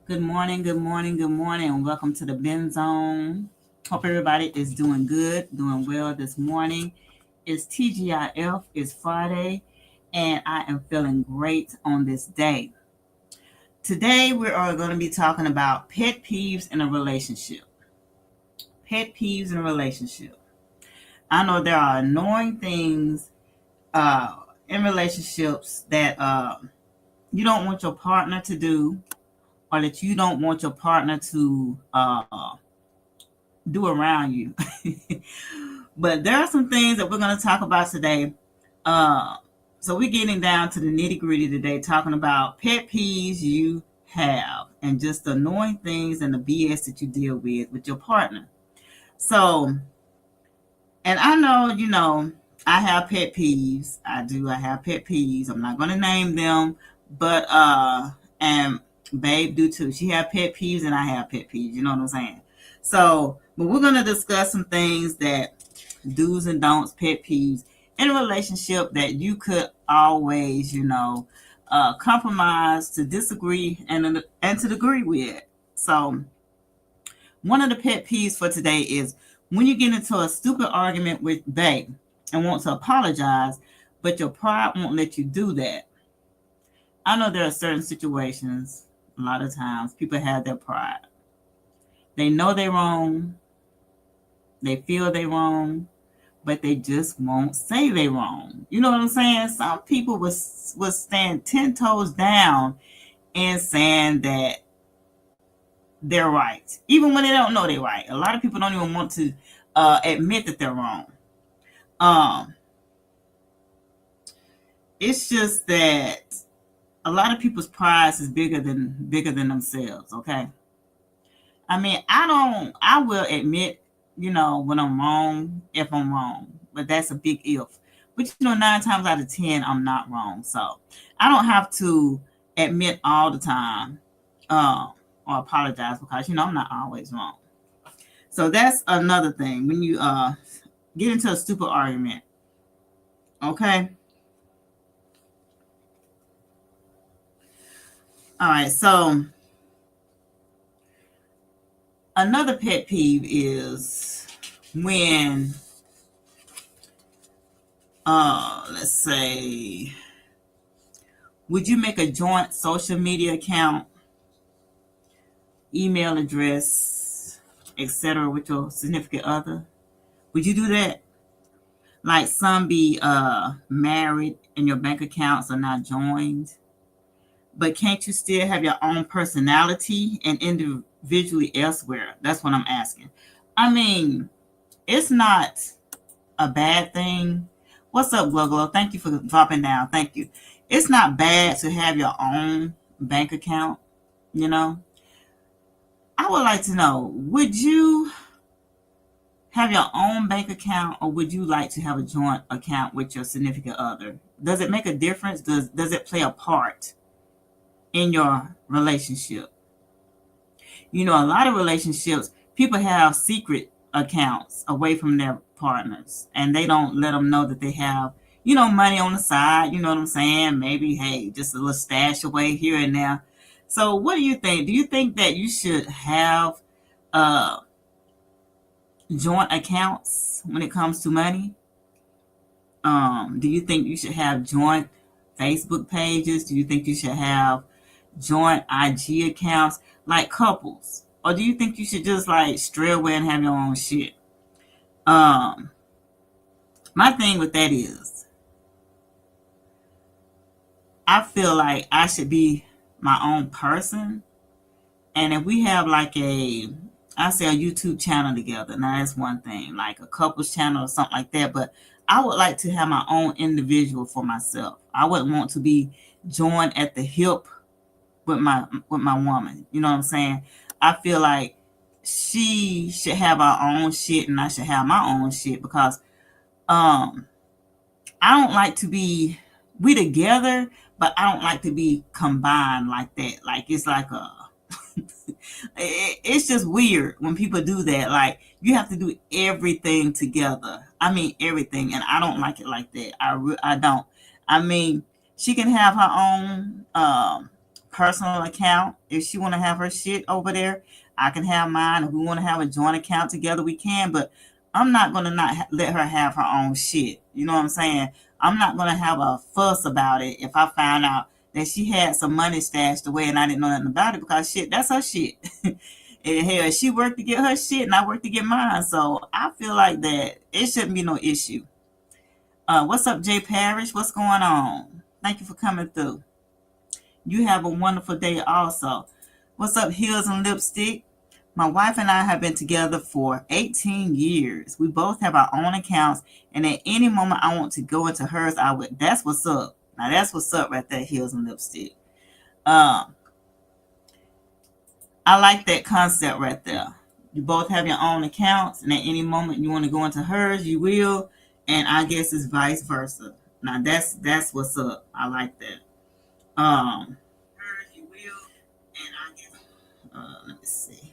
Good morning, good morning, good morning, and welcome to the Ben Zone. Hope everybody is doing good, doing well this morning. It's TGIF, it's Friday, and I am feeling great on this day. Today, we are going to be talking about pet peeves in a relationship. Pet peeves in a relationship. I know there are annoying things in relationships that you don't want your partner to do, or that you don't want your partner to do around you. But there are some things that we're going to talk about today. So we're getting down to the nitty gritty today, talking about pet peeves you have and just the annoying things and the BS that you deal with your partner. So, and I know, I have pet peeves. I have pet peeves. I'm not going to name them, but, and Babe do too. She have pet peeves and I have pet peeves. You know what I'm saying? So, but we're going to discuss some things that do's and don'ts, pet peeves in a relationship that you could always, compromise to disagree and to agree with. So, one of the pet peeves for today is when you get into a stupid argument with Babe and want to apologize, but your pride won't let you do that. I know there are certain situations, a lot of times, people have their pride. They know they're wrong. They feel they're wrong, but they just won't say they're wrong. You know what I'm saying? Some people will stand 10 toes down and saying that they're right, even when they don't know they're right. A lot of people don't even want to admit that they're wrong. It's just that a lot of people's pride is bigger than themselves. Okay. I mean, I will admit, when I'm wrong, if I'm wrong, but that's a big if. But 9 times out of 10, I'm not wrong. So I don't have to admit all the time or apologize because, I'm not always wrong. So that's another thing when you get into a stupid argument. Okay. All right. So another pet peeve is when, let's say, would you make a joint social media account, email address, etc. with your significant other? Would you do that? Like some be married and your bank accounts are not joined, but can't you still have your own personality and individually elsewhere? That's what I'm asking. I mean, it's not a bad thing. What's up, Glow? Thank you for dropping down. Thank you. It's not bad to have your own bank account, I would like to know, would you have your own bank account or would you like to have a joint account with your significant other? Does it make a difference? Does it play a part in your relationship? A lot of relationships, people have secret accounts away from their partners and they don't let them know that they have, money on the side. You know what I'm saying? Maybe, hey, just a little stash away here and there. So what do you think? Do you think that you should have joint accounts when it comes to money? Do you think you should have joint Facebook pages? Do you think you should have joint IG accounts like couples? Or do you think you should just like stray away and have your own shit? Um, my thing with that is I feel like I should be my own person. And if we have like I say a YouTube channel together, now that's one thing, like a couples channel or something like that. But I would like to have my own individual for myself. I wouldn't want to be joined at the hip with my woman. You know what I'm saying? I feel like she should have her own shit and I should have my own shit because um I don't like to be we together, but I don't like to be combined like that. Like it's like a it's just weird when people do that. Like you have to do everything together. I mean everything, and I don't like it like that. I don't. I mean, she can have her own personal account if she want to have her shit over there. I can have mine. If we want to have a joint account together, we can. But I'm not gonna not let her have her own shit. You know what I'm saying? I'm not gonna have a fuss about it if I find out that she had some money stashed away and I didn't know nothing about it because shit, that's her shit. And hell, she worked to get her shit and I worked to get mine. So I feel like that it shouldn't be no issue. What's up, Jay Parrish? What's going on? Thank you for coming through. You have a wonderful day also. What's up, Heels and Lipstick? My wife and I have been together for 18 years. We both have our own accounts, and at any moment I want to go into hers, I would. That's what's up. Now that's what's up right there, Heels and Lipstick. Um, I like that concept right there. You both have your own accounts, and at any moment you want to go into hers, you will. And I guess it's vice versa. Now that's what's up. I like that. Hers, you will, and I guess. Let me see.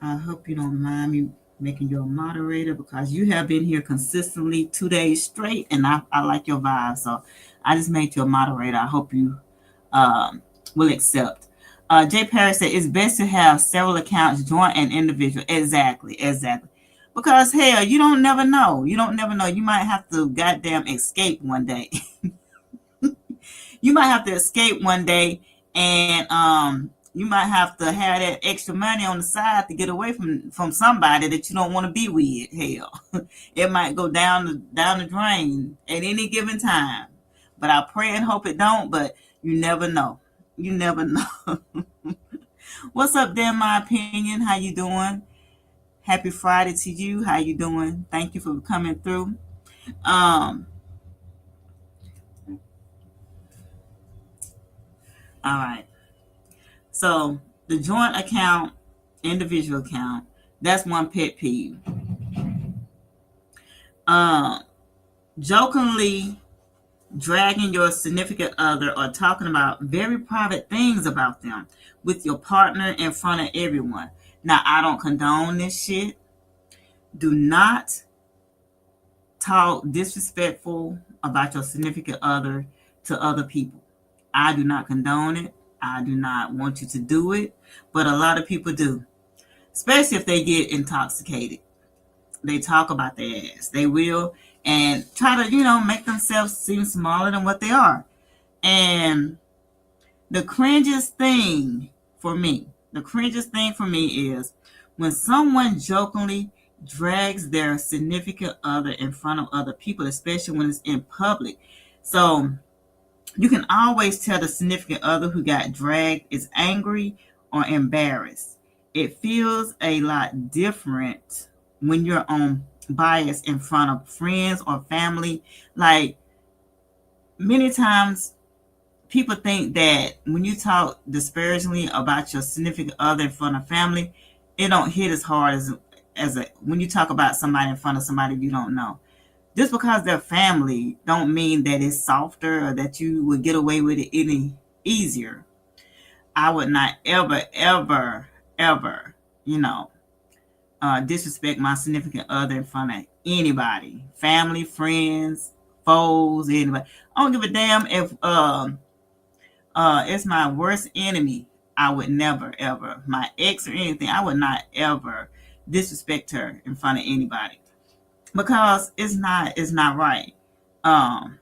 I hope you don't mind me making you a moderator because you have been here consistently 2 days straight, and I like your vibe. So I just made you a moderator. I hope you will accept. Jay Perry said it's best to have several accounts, joint and individual. Exactly, exactly. Because hell, you don't never know. You don't never know. You might have to goddamn escape one day. You might have to escape one day, and you might have to have that extra money on the side to get away from somebody that you don't want to be with. Hell, it might go down the drain at any given time. But I pray and hope it don't. But you never know. You never know. What's up, Dan? My opinion. How you doing? Happy Friday to you. How you doing? Thank you for coming through. Um. All right. So the joint account, individual account, that's one pet peeve. Uh, Jokingly dragging your significant other or talking about very private things about them with your partner in front of everyone. Now, I don't condone this shit. Do not talk disrespectful about your significant other to other people. I do not condone it. I do not want you to do it, but a lot of people do, especially if they get intoxicated. They talk about their ass. They will and try to, make themselves seem smaller than what they are. And the cringiest thing for me is when someone jokingly drags their significant other in front of other people, especially when it's in public. So you can always tell the significant other who got dragged is angry or embarrassed. It feels a lot different when you're on bias in front of friends or family. Like many times people think that when you talk disparagingly about your significant other in front of family, it don't hit as hard as when you talk about somebody in front of somebody you don't know. Just because they're family don't mean that it's softer or that you would get away with it any easier. I would not ever, ever, ever, disrespect my significant other in front of anybody, family, friends, foes, anybody. I don't give a damn if it's my worst enemy. I would never, ever, my ex or anything, I would not ever disrespect her in front of anybody. because it's not right. Um,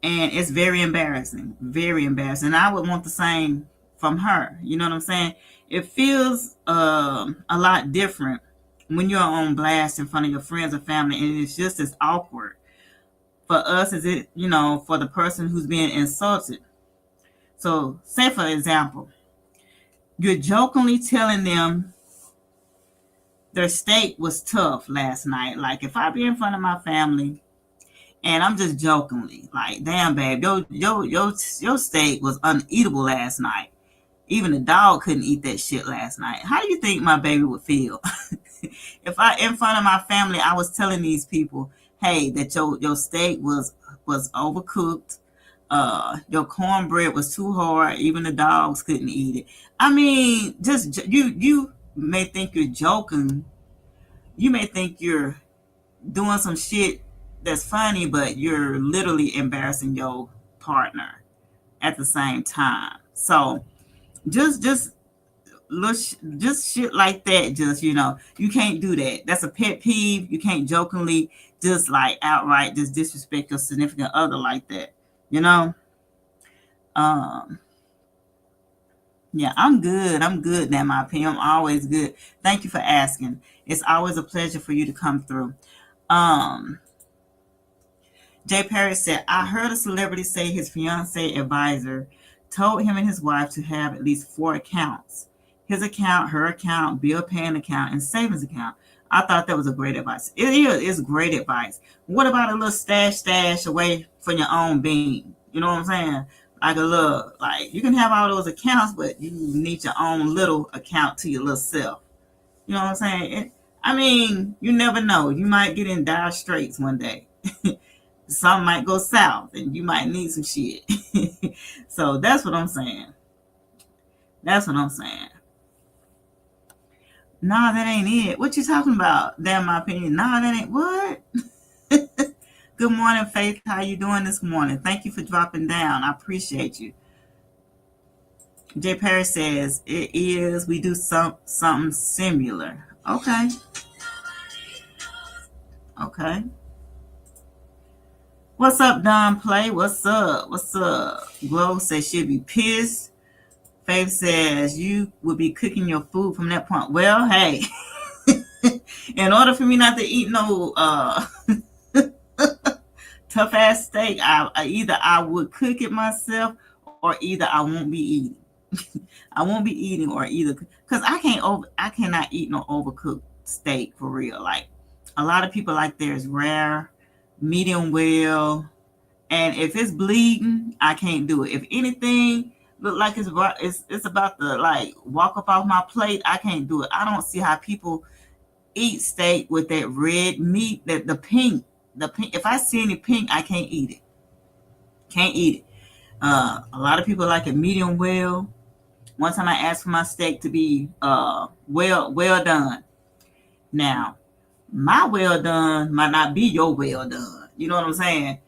and it's very embarrassing. I would want the same from her. You know what I'm saying? It feels a lot different when you're on blast in front of your friends or family, and it's just as awkward for us as it, for the person who's being insulted. So, say for example, you're jokingly telling them their steak was tough last night. Like if I be in front of my family and I'm just jokingly like, "Damn, babe, your steak was uneatable last night. Even the dog couldn't eat that shit last night." How do you think my baby would feel if I, in front of my family, I was telling these people, "Hey, that your steak was overcooked. Your cornbread was too hard. Even the dogs couldn't eat it." I mean, just you may think you're joking. You may think you're doing some shit that's funny, but you're literally embarrassing your partner at the same time. So just just shit like that. Just you can't do that. That's a pet peeve. You can't jokingly just like outright just disrespect your significant other like that. You know. Um. Yeah, I'm good. I'm good. In my opinion, I'm always good. Thank you for asking. It's always a pleasure for you to come through. Um. Jay Perry said, "I heard a celebrity say his fiance advisor told him and his wife to have at least four accounts: his account, her account, bill paying account, and savings account." I thought that was a great advice. It is. It's great advice. What about a little stash away from your own being? You know what I'm saying? Like a little, like you can have all those accounts, but you need your own little account to your little self. You know what I'm saying? I mean, you never know. You might get in dire straits one day. Some might go south and you might need some shit. So that's what I'm saying. That's what I'm saying. Nah, that ain't it. What you talking about? Damn, my opinion. Nah, that ain't what. Good morning, Faith. How you doing this morning? Thank you for dropping down. I appreciate you. Jay Perry says it is. We do something similar. Okay. Okay. What's up, Don Play? What's up? What's up? Glow says she'll be pissed. Faith says you will be cooking your food from that point. Well, hey, in order for me not to eat no tough ass steak, either I would cook it myself or either I won't be eating. I won't be eating or either because I cannot eat no overcooked steak for real. Like a lot of people like theirs rare, medium well, and if it's bleeding, I can't do it. If anything look like it's about to like walk up off my plate, I can't do it. I don't see how people eat steak with that red meat, that the pink. If I see any pink, I can't eat it. Can't eat it. A lot of people like it medium well. One time I asked for my steak to be well done. Now, my well done might not be your well done. You know what I'm saying?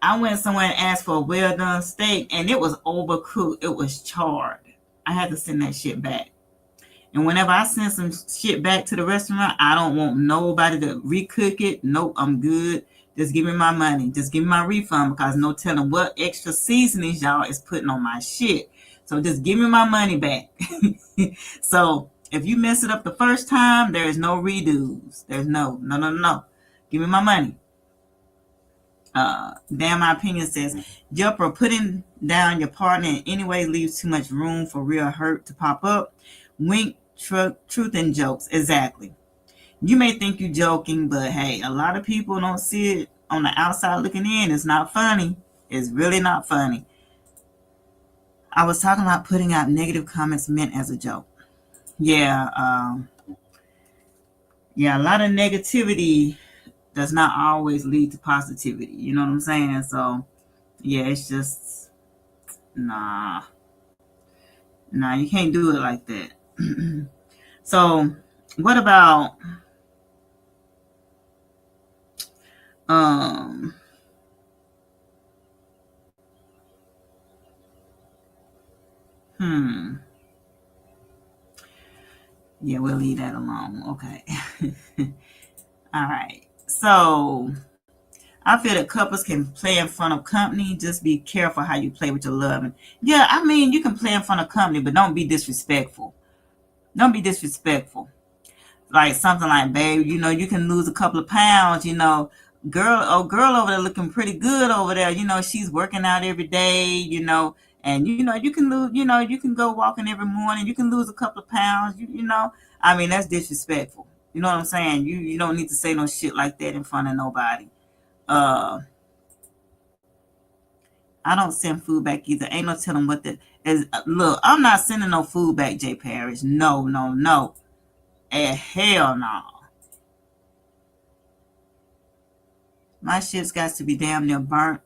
I went somewhere and asked for a well done steak and it was overcooked. It was charred. I had to send that shit back. And whenever I send some shit back to the restaurant, I don't want nobody to recook it. Nope, I'm good. Just give me my money. Just give me my refund because no telling what extra seasonings y'all is putting on my shit. So just give me my money back. So if you mess it up the first time, there is no redos. There's no. Give me my money. Damn, my opinion says, Jumper, putting down your partner in any way leaves too much room for real hurt to pop up. Wink, truth and jokes. Exactly. You may think you're joking, but hey, a lot of people don't see it on the outside looking in. It's not funny. It's really not funny. I was talking about putting out negative comments meant as a joke. Yeah, yeah, a lot of negativity does not always lead to positivity. You know what I'm saying? So, yeah, it's just nah, nah, you can't do it like that. So, what about um hmm Yeah, we'll leave that alone. Okay. All right. So I feel that couples can play in front of company. Just be careful how you play with your love. And yeah, I mean, you can play in front of company, but don't be disrespectful. Don't be disrespectful. Like something like, babe, you can lose a couple of pounds, girl over there looking pretty good over there, she's working out every day, and you can lose, you can go walking every morning, you can lose a couple of pounds, I mean, that's disrespectful. You know what I'm saying? You don't need to say no shit like that in front of nobody. uh I don't send food back either. Ain't no telling what the is. Look, I'm not sending no food back, Jay Parrish. No, no, no. Hell no. My shit's got to be damn near burnt.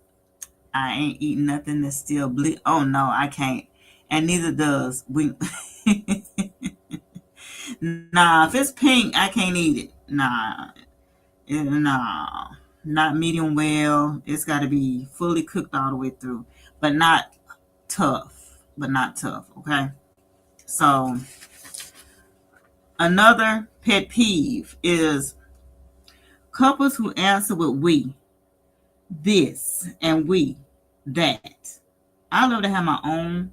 I ain't eating nothing that's still bleed. Oh no, I can't. And neither does we. Nah, if it's pink, I can't eat it. Nah, nah, not medium well. It's got to be fully cooked all the way through, but not tough. But not tough. Okay. So another pet peeve is couples who answer with we, this, and we, that. I love to have my own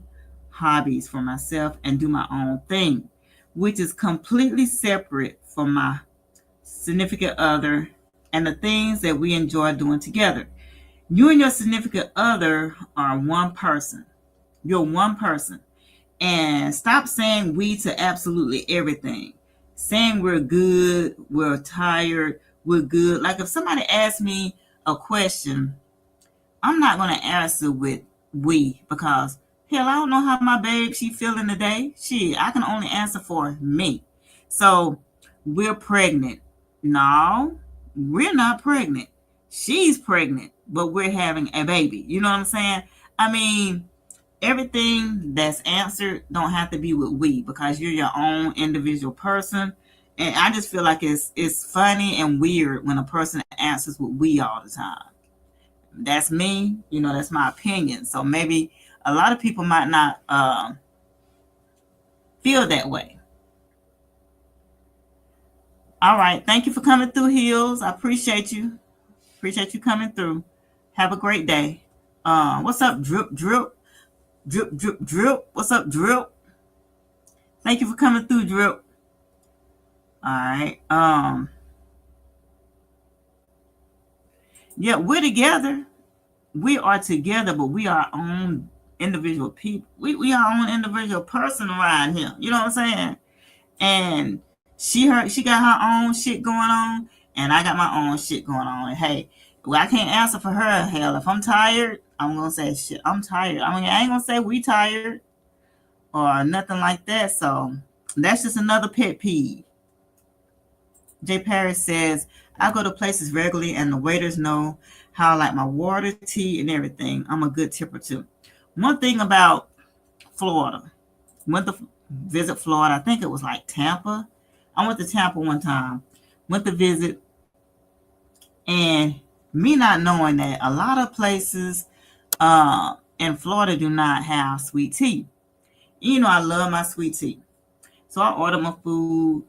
hobbies for myself and do my own thing, which is completely separate from my significant other and the things that we enjoy doing together. You and your significant other are one person. You're one person. And stop saying we to absolutely everything. Saying we're good, we're tired, we're good. Like if somebody asks me a question, I'm not going to answer with we because hell, I don't know how my babe she feeling today. I can only answer for me. So we're pregnant. No, we're not pregnant. She's pregnant, but we're having a baby. You know what I'm saying? I mean, everything that's answered don't have to be with we because you're your own individual person. And I just feel like it's funny and weird when a person answers with we all the time. That's me, that's my opinion. So maybe a lot of people might not feel that way. All right, thank you for coming through, Hills. I appreciate you coming through. Have a great day. What's up, Drip Drip? Drip Drip Drip? What's up, Drip? Thank you for coming through, Drip. All right. Yeah, we're together. We are together, but we are our own individual people. We are our own individual person around here. You know what I'm saying? And she got her own shit going on, and I got my own shit going on. And hey, well, I can't answer for her. Hell, if I'm tired, I'm gonna say shit. I'm tired. I mean, I ain't gonna say we tired or nothing like that. So that's just another pet peeve. Jay Paris says, I go to places regularly and the waiters know how I like my water, tea, and everything. I'm a good tipper too. One thing about Florida, went to visit Florida, I think it was like Tampa. I went to Tampa one time, went to visit, and me not knowing that a lot of places in Florida do not have sweet tea. I love my sweet tea. So I ordered my food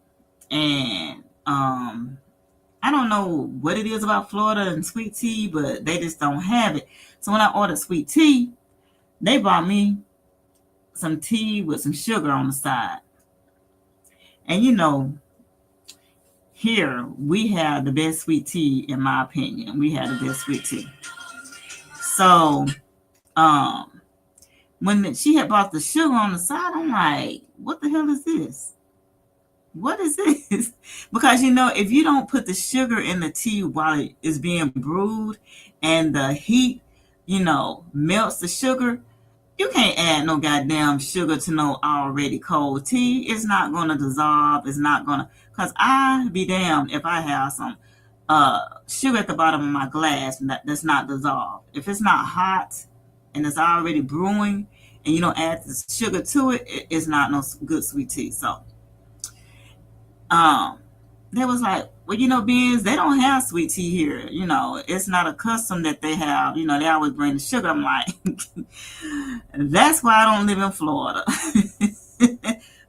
and I don't know what it is about Florida and sweet tea, but they just don't have it. So when I ordered sweet tea, they brought me some tea with some sugar on the side. And here we have the best sweet tea, in my opinion. We have the best sweet tea. So when she had brought the sugar on the side, I'm like, what the hell is this? What is this? Because if you don't put the sugar in the tea while it is being brewed and the heat, melts the sugar, you can't add no goddamn sugar to no already cold tea. It's not gonna dissolve. It's not gonna, cause I be damned if I have some sugar at the bottom of my glass that's not dissolved. If it's not hot and it's already brewing and you don't add the sugar to it, it's not no good sweet tea. So they was like, well, beans, they don't have sweet tea here. It's not a custom that they have. They always bring the sugar. I'm like, that's why I don't live in Florida.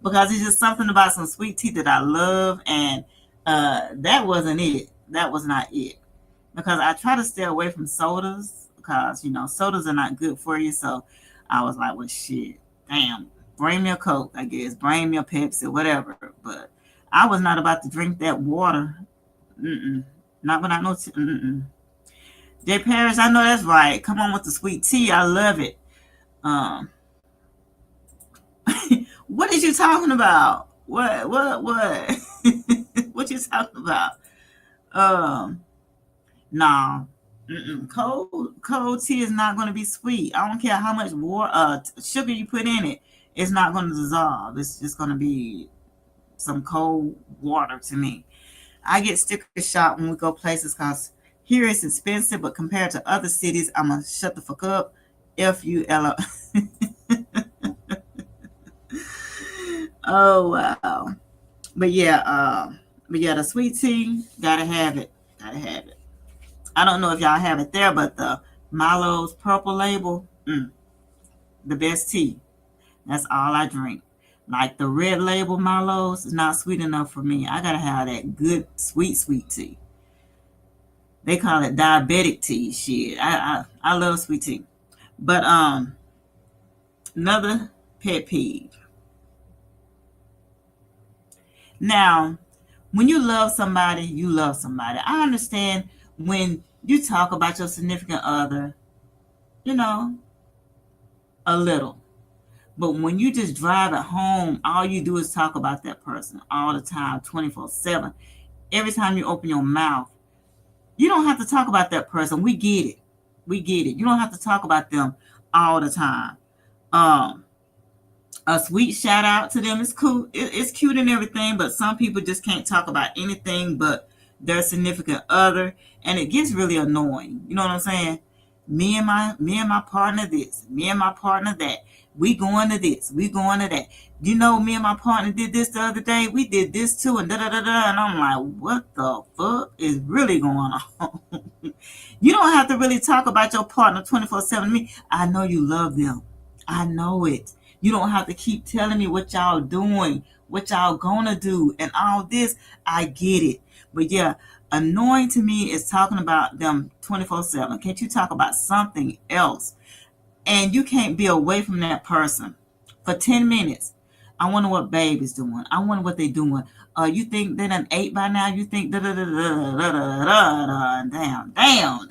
because it's just something about some sweet tea that I love, and that wasn't it. That was not it. Because I try to stay away from sodas because sodas are not good for you. So I was like, well, shit, damn, bring me a Coke, I guess, bring me a Pepsi, whatever. But I was not about to drink that water. Mm-mm. Not without no. Mm-mm. Jay Paris, I know that's right. Come on with the sweet tea. I love it. Um, what is you talking about? What? What you talking about? Um, no. Mm-mm. Cold tea is not going to be sweet. I don't care how much sugar you put in it. It's not going to dissolve. It's just going to be some cold water to me. I get sticker shock when we go places because here it's expensive, but compared to other cities, I'm gonna shut the fuck up. FUL. Oh wow. But yeah, the sweet tea, gotta have it. Gotta have it. I don't know if y'all have it there, but the Milo's purple label, the best tea. That's all I drink. Like the red label Milo's is not sweet enough for me. I gotta have that good sweet tea. They call it diabetic tea. Shit, I love sweet tea. But another pet peeve. Now, when you love somebody, you love somebody. I understand when you talk about your significant other, you know, a little. But when you just drive at home, all you do is talk about that person all the time, 24/7. Every time you open your mouth, you don't have to talk about that person. We get it. We get it. You don't have to talk about them all the time. Um, a sweet shout out to them is cool. It's cute and everything, but some people just can't talk about anything but their significant other, and it gets really annoying. You know what I'm saying? Me and my partner this, me and my partner that. We going to this, we going to that. Me and my partner did this the other day. We did this too, and da da da da. And I'm like, what the fuck is really going on? You don't have to really talk about your partner 24/7 to me. I know you love them. I know it. You don't have to keep telling me what y'all doing, what y'all gonna do, and all this. I get it. But yeah, annoying to me is talking about them 24/7. Can't you talk about something else? And you can't be away from that person for 10 minutes. I wonder what babe is doing. I wonder what they doing. You think they done ate by now? You think da da da da da da da da damn.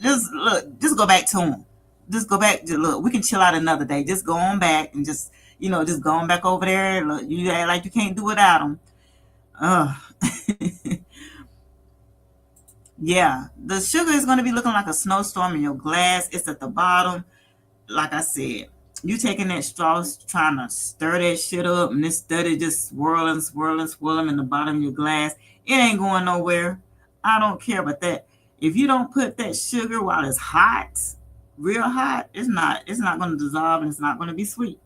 Just look, just go back to them. Just go back to look. We can chill out another day. Just go on back and just go on back over there. Look, you act like you can't do without them. Uh, yeah, the sugar is going to be looking like a snowstorm in your glass. It's at the bottom. Like I said, you taking that straw, trying to stir that shit up, and this study just swirling in the bottom of your glass. It ain't going nowhere. I don't care about that. If you don't put that sugar while it's hot, real hot, it's not going to dissolve, and it's not going to be sweet.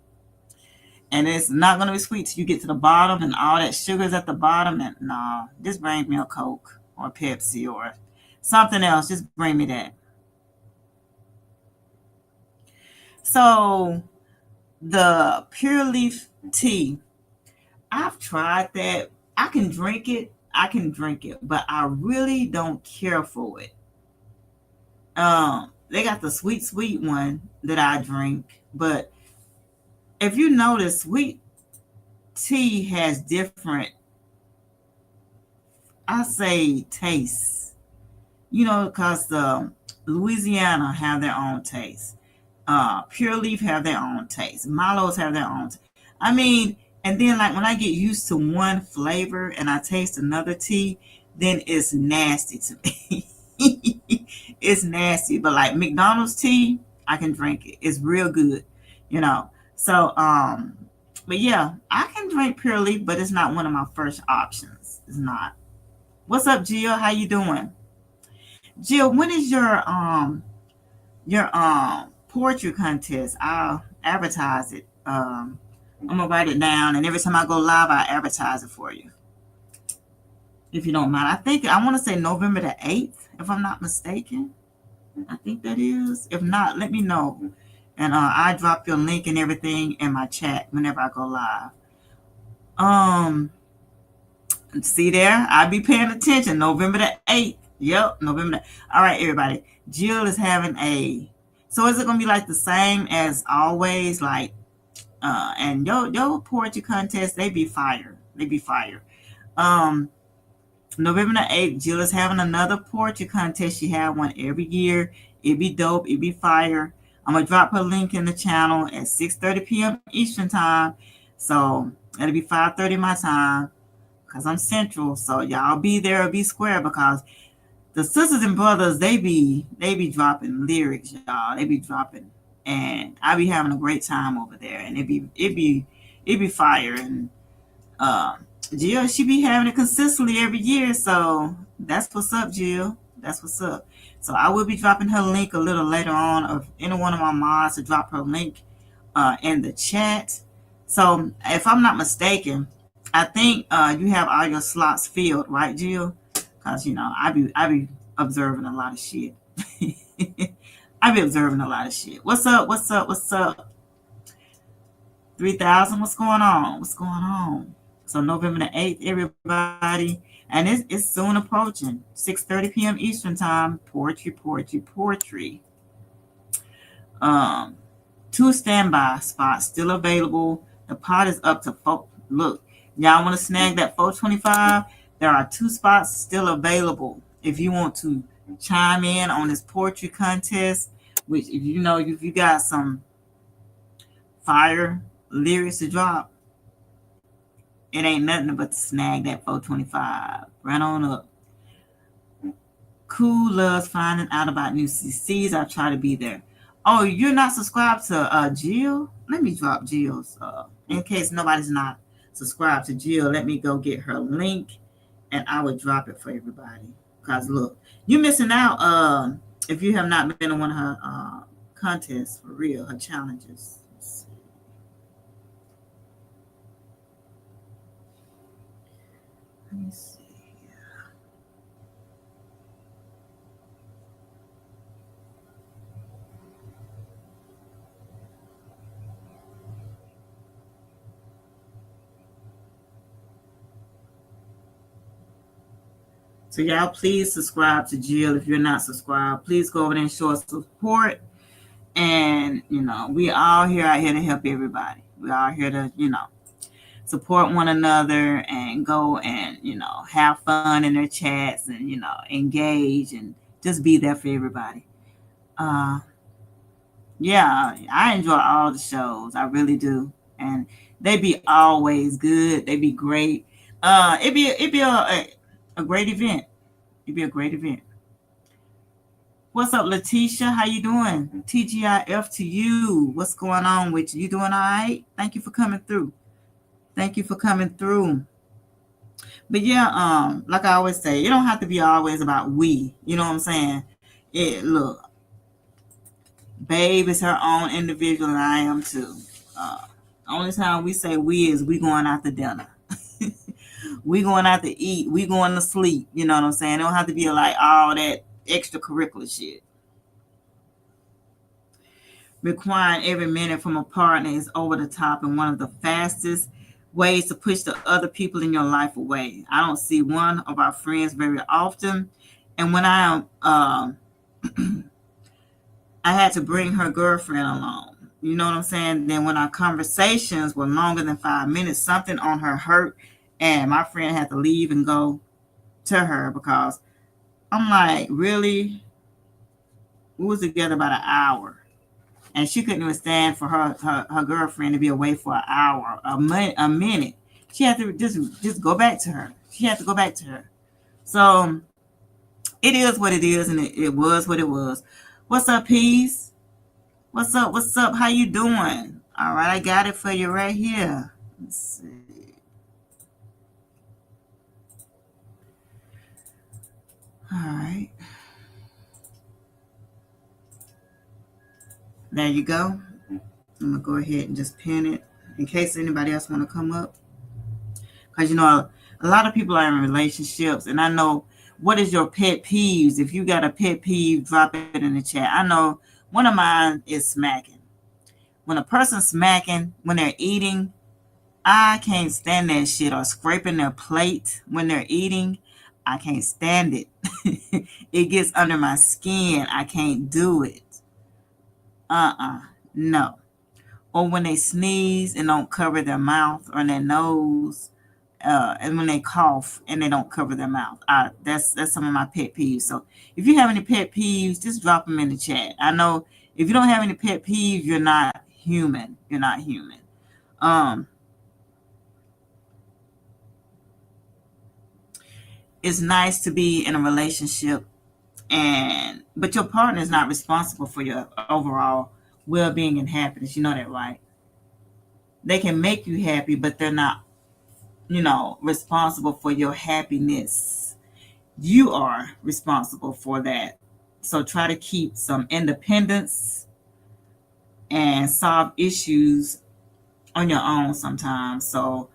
And it's not going to be sweet till you get to the bottom, and all that sugar is at the bottom. And no, just bring me a Coke or Pepsi or something else. Just bring me that. So the pure leaf tea, I've tried that. I can drink it. But I really don't care for it. They got the sweet one that I drink, but if you notice, sweet tea has different, I say, tastes. Because Louisiana have their own taste. Pure Leaf have their own taste. Milo's have their own. I mean, and then like when I get used to one flavor and I taste another tea, then it's nasty to me. It's nasty. But like McDonald's tea, I can drink it. It's real good, you know. So, but yeah, I can drink Pure Leaf, but it's not one of my first options. It's not. What's up, Jill? How you doing? Jill, when is your poetry contest? I'll advertise it. I'm gonna write it down, and every time I go live, I advertise it for you, if you don't mind. I want to say November the 8th, if I'm not mistaken. I think that is. If not, let me know, and I drop your link and everything in my chat whenever I go live. Um, See there, I be paying attention. November the 8th. Yep, November. All right, everybody. Jill is having a. So is it gonna be like the same as always? Like, and yo poetry contest, they be fire. They be fire. Um, November the 8th, Jill is having another poetry contest. She had one every year. It be dope. It be fire. I'm gonna drop her link in the channel at 6:30 p.m. Eastern time. So it'll be 5:30 my time because I'm central. So y'all be there or be square because the sisters and brothers they be dropping lyrics, y'all. They be dropping, and I be having a great time over there, and it be fire. And uh, Jill, she be having it consistently every year, so that's what's up, Jill. That's what's up. So I will be dropping her link a little later on, of any one of my mods to drop her link in the chat. So if I'm not mistaken, I think you have all your slots filled, right, Jill? Cause I be observing a lot of shit. I be observing a lot of shit. What's up? What's up? What's up? 3,000. What's going on? What's going on? So November the 8th, everybody, and it's soon approaching. 6:30 p.m. Eastern time. Poetry, poetry, poetry. Um, Two standby spots still available. The pot is up to four. Look, y'all want to snag that 425? There are two spots still available. If you want to chime in on this poetry contest, which if you got some fire lyrics to drop, it ain't nothing but to snag that 425. Run on up. Cool loves finding out about new CCs. I try to be there. Oh, you're not subscribed to Jill? Let me drop Jill's. In case nobody's not subscribed to Jill, let me go get her link, and I will drop it for everybody. Cause look, you're missing out if you have not been in one of her contests for real, her challenges. Let me see. So y'all, please subscribe to Jill. If you're not subscribed, please go over there and show us support. And we all here out here to help everybody. We all here to support one another and go and have fun in their chats and engage and just be there for everybody. Uh, yeah, I enjoy all the shows. I really do, and they be always good. They be great. It'd be a great event. It'd be a great event. What's up, Letitia? How you doing? TGIF to you. What's going on with you? You doing all right? Thank you for coming through. Thank you for coming through. But yeah, like I always say, it don't have to be always about we. You know what I'm saying? Look, Babe is her own individual, and I am too. Only time we say we is we going out to dinner. We going out to eat. We going to sleep. You know what I'm saying? It don't have to be like all that extracurricular shit. Requiring every minute from a partner is over the top and one of the fastest ways to push the other people in your life away. I don't see one of our friends very often, and when I am, I had to bring her girlfriend along. You know what I'm saying? Then when our conversations were longer than 5 minutes, something on her hurt, and my friend had to leave and go to her because I'm like, really? We was together about an hour. And she couldn't even stand for her girlfriend to be away for an hour, a minute. She had to just go back to her. She had to go back to her. So it is what it is, and it was what it was. What's up, Peace? What's up? What's up? How you doing? All right, I got it for you right here. Let's see. All right. There you go. I'm gonna go ahead and just pin it in case anybody else want to come up. Because a lot of people are in relationships, and I know what is your pet peeves. If you got a pet peeve, drop it in the chat. I know one of mine is smacking. When a person's smacking, when they're eating, I can't stand that shit, or scraping their plate when they're eating. I can't stand it. It gets under my skin. I can't do it. No. Or when they sneeze and don't cover their mouth or their nose, and when they cough and they don't cover their mouth. That's some of my pet peeves. So if you have any pet peeves, just drop them in the chat. I know if you don't have any pet peeves, you're not human. You're not human. Um, it's nice to be in a relationship, and but your partner is not responsible for your overall well-being and happiness. You know that, right? They can make you happy, but they're not, responsible for your happiness. You are responsible for that. So try to keep some independence and solve issues on your own sometimes. So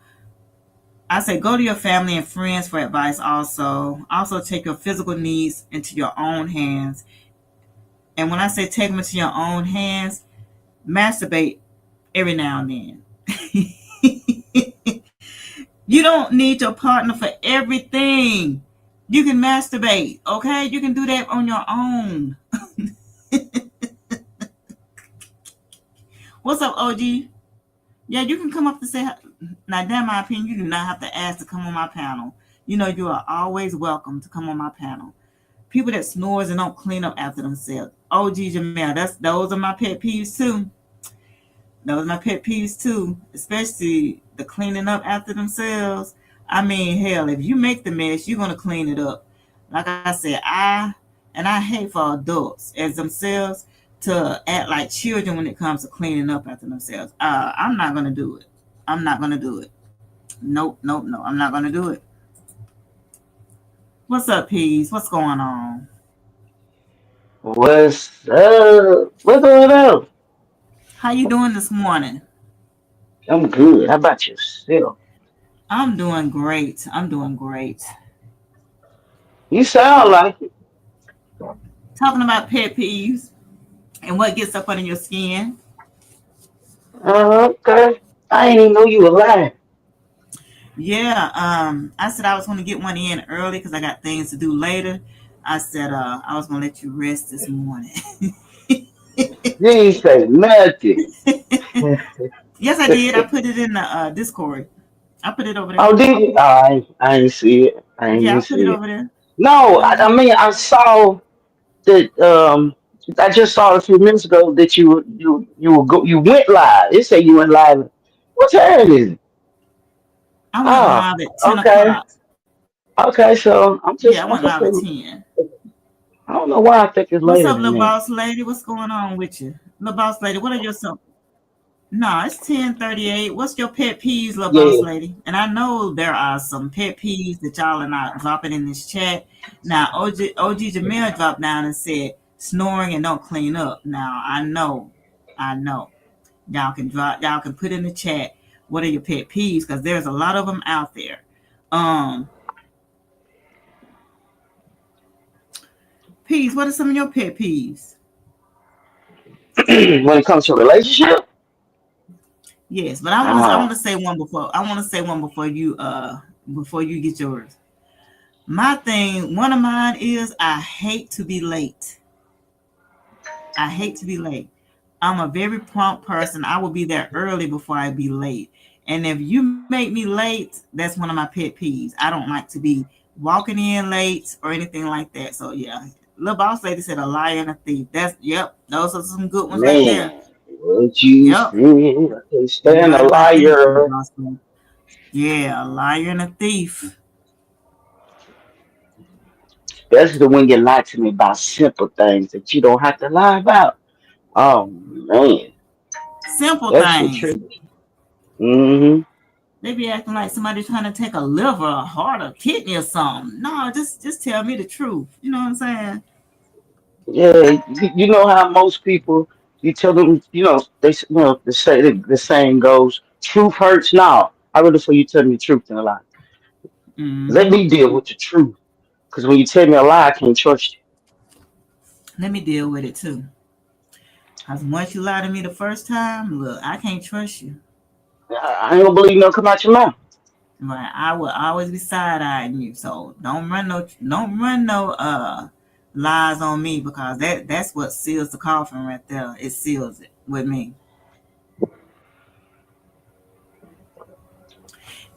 I say go to your family and friends for advice also. Also take your physical needs into your own hands. And when I say take them into your own hands, masturbate every now and then. You don't need your partner for everything. You can masturbate, okay? You can do that on your own. What's up, OG? Yeah, you can come up to say hi. Now, in my opinion, you do not have to ask to come on my panel. You know, you are always welcome to come on my panel. People that snores and don't clean up after themselves. OG Jamel, those are my pet peeves too. Those are my pet peeves too, especially the cleaning up after themselves. I mean, hell, if you make the mess, you're gonna clean it up. Like I said, I hate for adults as themselves to act like children when it comes to cleaning up after themselves. I'm not gonna do it. I'm not gonna do it. Nope, nope, no. I'm not gonna do it. What's up, Peas? What's going on? What's going on? How you doing this morning? I'm good. How about yourself? I'm doing great. I'm doing great. You sound like it. Talking about pet peeves and what gets up under your skin. Okay. I didn't even know you were lying. Yeah, I said I was going to get one in early because I got things to do later. I said I was going to let you rest this morning. You ain't say nothing. Yes, I did. I put it in the Discord. I put it over there. Oh, did you? Oh, I ain't see it. I ain't Yeah, even I put it see it. over there. No, I Hmm. mean I saw that. I just saw a few minutes ago that you went live. It said you went live. What time is it? I went Oh, live at 10 okay. o'clock. Okay, so Yeah, I I'm went just live at say, 10. I don't know why I think it's What's later up, than little that. boss lady? What's going on with you? Little boss lady, what are your some? No, it's 10:38. What's your pet peeves, little boss Yeah, lady? And I know there are some pet peeves that y'all are not dropping in this chat. Now, OG Jamil dropped down and said snoring and don't clean up. Now, I know. Y'all can put in the chat what are your pet peeves because there's a lot of them out there. Um, Peeves, what are some of your pet peeves? when it comes to relationship, Yes, but I want uh, to say one before you get yours. My thing, one of mine is I hate to be late. I hate to be late. I'm a very prompt person. I will be there early before I be late. And if you make me late, that's one of my pet peeves. I don't like to be walking in late or anything like that. So yeah. Little boss lady said a liar and a thief. That's yep. Those are some good ones right there. man, what you Yep. said, I can't You're stand a right about that, little liar. boss lady. Yeah, a liar and a thief. Especially when you lie to me about simple things that you don't have to lie about. Oh man, Simple that shit things. triggers. Mm-hmm. They be acting like somebody trying to take a liver, a heart, a kidney, or something. No, just tell me the truth. You know what I'm saying? Yeah, you know how most people, you tell them, the saying goes, truth hurts. Now, I rather for you tell me the truth than a lie. Let Mm-hmm. me deal with the truth. Because when you tell me a lie, I can't trust you. Let me deal with it too. Cause once you lie to me the first time, look, I can't trust you. I ain't gonna believe nothing come out your mouth. Right, I will always be side eyeing you. So don't run no lies on me because that's what seals the coffin right there. It seals it with me.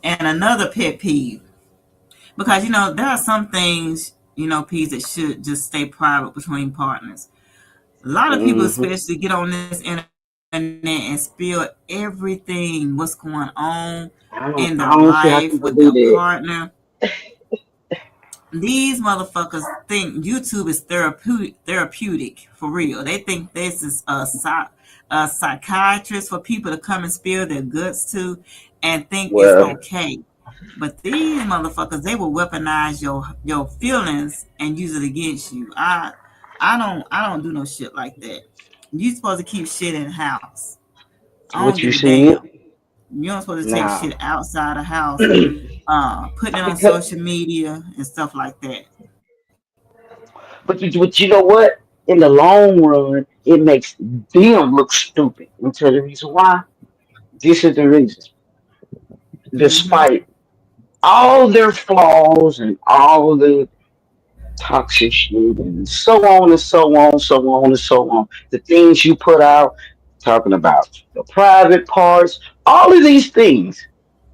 And another pet peeve because there are some things peeves that should just stay private between partners. A lot of people, Hmm. especially, get on this internet and spill everything what's going on in their I don't life see how with their people do that. partner. These motherfuckers think YouTube is therapeutic for real. They think this is a psychiatrist for people to come and spill their guts to and think it's Well, okay. But these motherfuckers, they will weaponize your feelings and use it against you. I don't do no shit like that. You supposed to keep shit in the house. I don't what give you a said? damn. You're not supposed to take Nah. shit outside the house, putting it on Because, social media and stuff like that. but you know what? In the long run, it makes them look stupid. Let me tell you the reason why. This is the reason. Mm-hmm. Despite all their flaws and all the toxic shit and so on and so on, so on and so on, the things you put out, talking about the private parts, all of these things,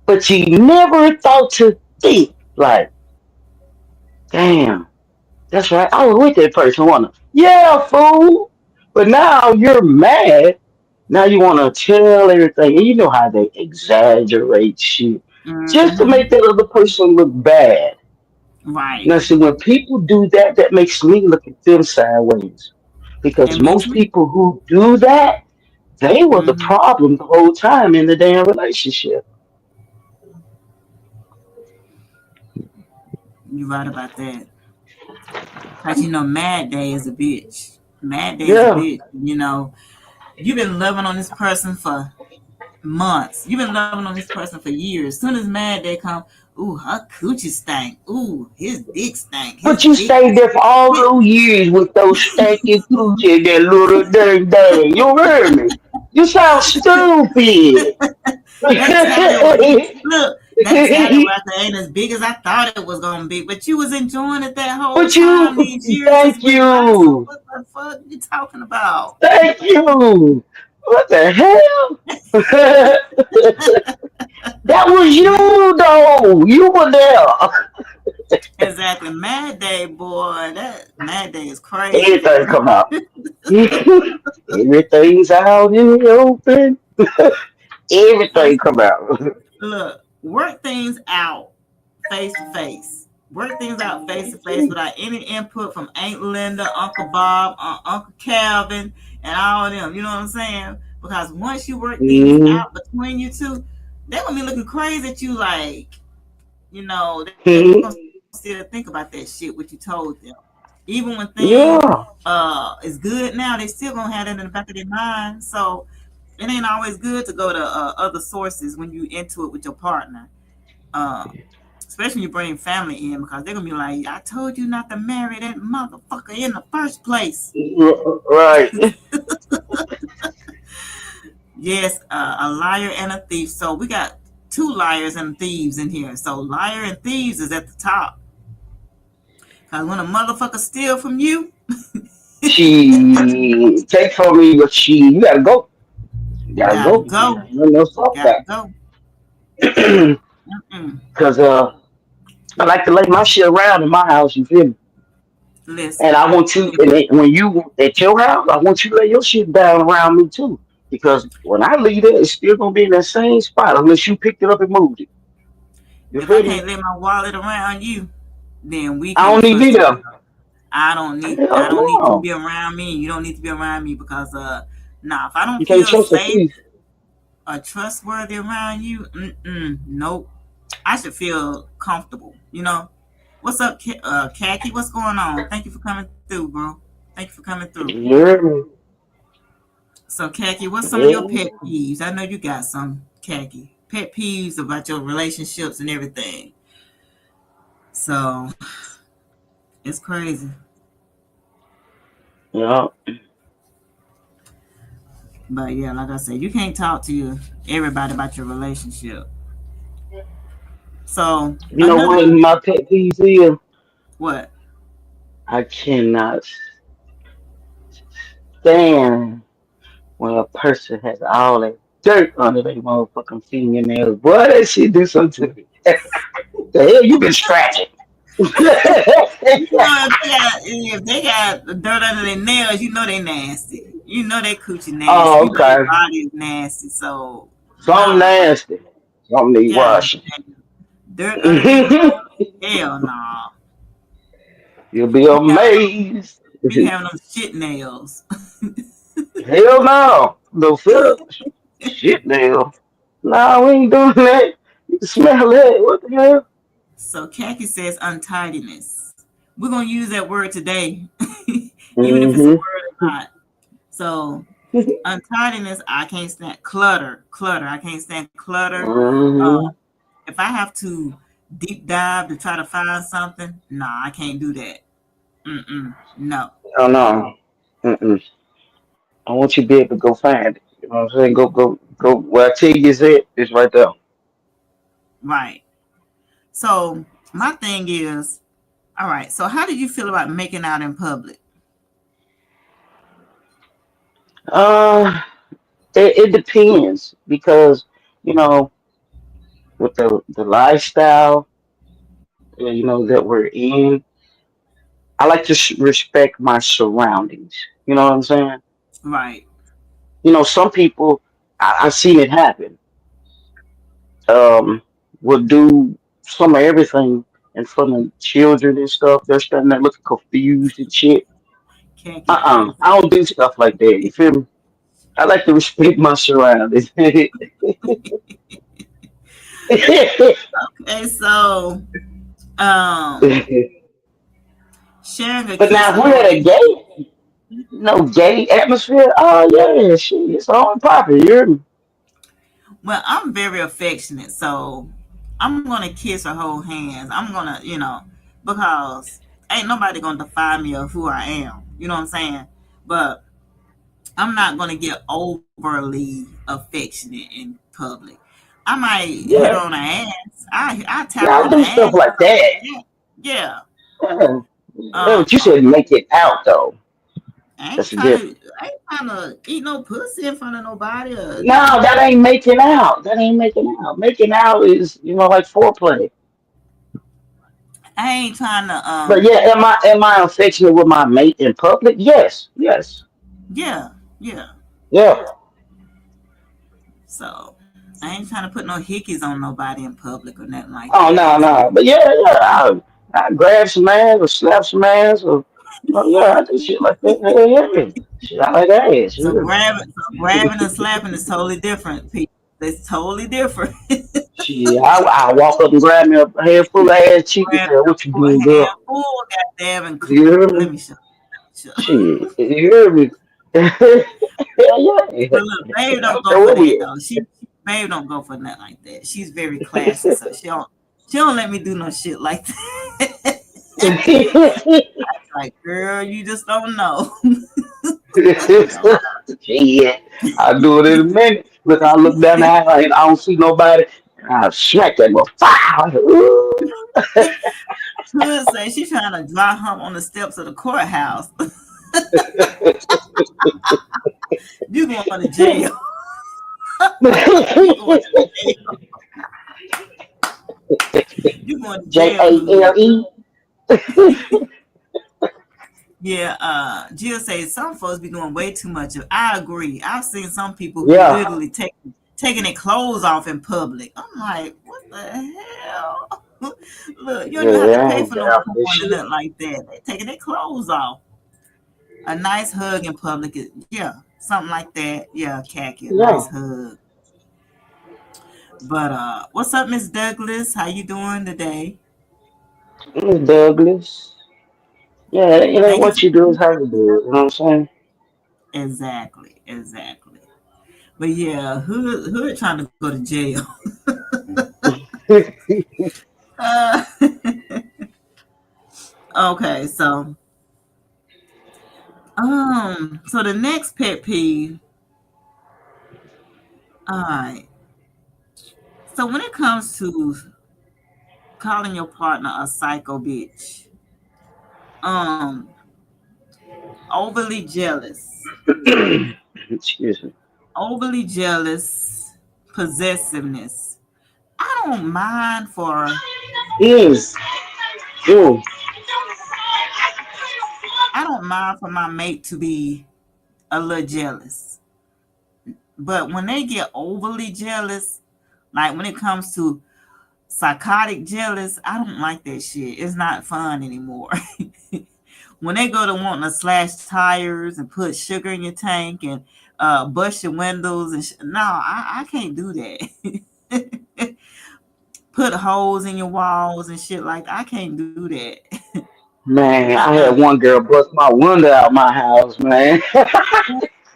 but you never thought to think like, damn, that's right. I was with that person, wanna, yeah, fool. But now you're mad. Now you want to tell everything, and you know how they exaggerate shit just to make Mm-hmm. that other person look bad. Right. Now, see, when people do that, that makes me look at them sideways because And me most too. people who do that, they were the Mm-hmm. problem the whole time in the damn relationship. You're right about that. Cause Mad Day is a bitch. Mad Day is a Yeah, bitch. You've been loving on this person for months. You've been loving on this person for years. Soon as Mad Day come, ooh, her coochie stank. Ooh, his dick stank. His but you dick. stayed there for all His, those years with those stanky coochie and that little dang dang. You heard me? You sound stupid. that talent look, that talent record ain't as big as I thought it was gonna be. But you was enjoying it that whole But time. you, These years just thank went by. So you, what the fuck you talking about? thank you. What the hell? That was Man, you though. You were there. exactly. Mad Day, boy. That Mad Day is crazy. Everything come out. Everything's out in the open. Everything come out. Look, work things out face to face. Work things out face to face without any input from Aunt Linda, Uncle Bob, Uncle Calvin, and all of them. You know what I'm saying? Because once you work things Mm-hmm. out between you two, they're gonna be looking crazy at you like, they're gonna still think about that shit what you told them. Even when things Yeah. is good now, they still gonna have that in the back of their mind. So it ain't always good to go to other sources when you into it with your partner. Uh, Especially when you bring family in because they're gonna be like, "I told you not to marry that motherfucker in the first place." Right. Yes, a liar and a thief. So we got two liars and thieves in here. So liar and thieves is at the top. Cause when a motherfucker steal from you, She take from me what she. You gotta go. You gotta gotta go. go, Ain't no talk gotta back. go. Mm-mm. Cause I like to lay my shit around in my house. You feel me? And Listen, I want you, if and when you at your house, I want you to lay your shit down around me too. Because when I leave it, it's still gonna be in that same spot unless you picked it up and moved it. You if I feel me? can't lay my wallet around you, then we I can't don't need me trust each there. other. I don't need you to Hell be around me. You don't need to be around me because nah, if I you don't can't feel trust a safe thief. or trustworthy around you, nope. I should feel comfortable. What's up, Khaki? What's going on? Thank you for coming through, bro. Thank you for coming through. You heard me? So, Khaki, what's some of your pet Yeah. peeves? I know you got some, Khaki. Pet peeves about your relationships and everything. So, it's crazy. Yeah. But yeah, like I said, you can't talk to everybody about your relationship. So You know another what my pet peeve is? what? I cannot stand when a person has all that dirt under their motherfucking fingernails. Boy, that shit do something to me. The hell you been scratching? You know, if they got dirt under their nails, you know they nasty. You know they coochie nasty. Oh, You know their okay. body is nasty. So Something nah, nasty. Something need yeah, washing. dirt under their nails. Hell nah. You'll be Be having amazed. be having them shit nails. Hell no. No feeling. Shit, nail. Nah, we ain't doing that. You can smell that. What the hell? So Khaki says untidiness. We're gonna use that word today, even if it's a Mm-hmm. word or not. So untidiness, I can't stand clutter. I can't stand clutter. Uh, Mm-hmm. if I have to deep dive to try to find something, nah, I can't do that. No. Oh no. Mm-mm. I want you to be able to go find it. You know what I'm saying? Go. Where I tell you is it. It's right there. Right. So my thing is, all right. So how did you feel about making out in public? Uh, it depends because you know with the lifestyle that we're in, I like to respect my surroundings. You know what I'm saying? Right. Some people I've seen it happen. Um, will do some of everything in front of children and stuff. They're standing there looking confused and shit. Khaki crazy. I don't do stuff like that. You feel me? I like to respect my surroundings. Okay. So um, sharing a But kiss now or if we're at hold a gay, gay atmosphere, oh yeah, shit, it's on popping. You hear me? Well, I'm very affectionate, so I'm gonna kiss or hold hands. I'm gonna, because ain't nobody gonna define me of who I am. You know what I'm saying? But I'm not gonna get overly affectionate in public. I might hit her Yeah, on the ass. I tap yeah, her I on the do ass stuff or like something that. like that. Yeah. Yeah. Yeah, but you Um, said make it out though. I ain't That's the trying difference. to. I ain't trying to eat no pussy in front of nobody or No, nothing that like that. ain't making out. That ain't making out. Making out is, like foreplay. I ain't trying to. But yeah, am I affectionate with my mate in public? Yes, yes, Yeah, yeah. yeah. So I ain't trying to put no hickeys on nobody in public or nothing like Oh that. no, So, no. But yeah, yeah. I grab some ass or slap some ass or yeah, I do shit like that. Hell yeah. Shit, I like ass. so Yeah. grabbing and slapping is totally different. People, it's totally different. Shit, I walk up and grab me a handful of ass cheek and Grab say, "What you a doing, girl?" handful, goddamn, and You hear let me? me show. You. Shit, you hear me? Hell yeah. But look, Babe I don't don't go care for where that we though. Babe don't go for nothing like that. She's very classy, so she don't let me do no shit like that. at. Like, girl, you just don't know. Don't. Shit, I'll do it in a minute. Look, I look down the aisle and I don't see nobody. And I smack that motherfucker. Ooh. Hood say she trying to dry hump on the steps of the courthouse. You going to jail. You going to jail. You going to J jail, A Hood. L E. Yeah, Jill says some folks be doing way too much. I agree. I've seen some people who Yeah, literally taking their clothes off in public. I'm like, what the hell? Look, you don't even have to yeah, I pay ain't for no down for this porn or shit. nothing like that. They taking their clothes off. A nice hug in public is, yeah, something like that. Yeah, khaki, a Yeah, nice hug. But what's up, Miss Douglas? How you doing today? Douglas. Yeah, it ain't Thank you what for you do, it's how you do it. You know what I'm exactly, exactly. But yeah, Hood trying to go to jail. saying? Uh, okay, so the next pet peeve. All right. So when it comes to calling your partner a psycho bitch, um, overly jealous, Excuse me. overly jealous, possessiveness. I don't mind for Mm, mm. I don't mind for my mate to be a little jealous. But when they get overly jealous, like when it comes to psychotic jealous, I don't like that shit. It's not fun anymore. When they go to wanting to slash tires and put sugar in your tank and bust your windows and no, I can't do that. Put holes in your walls and shit like that. I can't do that. Man, I Uh-uh. had one girl bust my window out my house, man.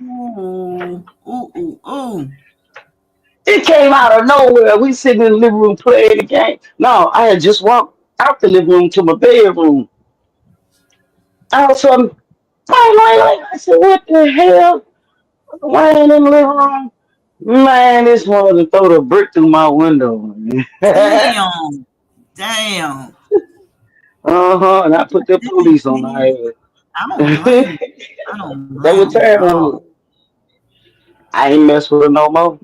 Ooh, ooh, ooh, ooh. It came out of nowhere. We sitting in the living room playing the game. No, I had just walked out the living room to my bedroom. All of a sudden, bang, bang, bang. I said, what the hell? Why ain't in the living room? Man, this one to throw the brick through my window. Man. Damn. Damn. Uh-huh. And I put the police on my Dang. head. I don't blame you. I don't That blame was you at all. terrible. I ain't mess with her no more.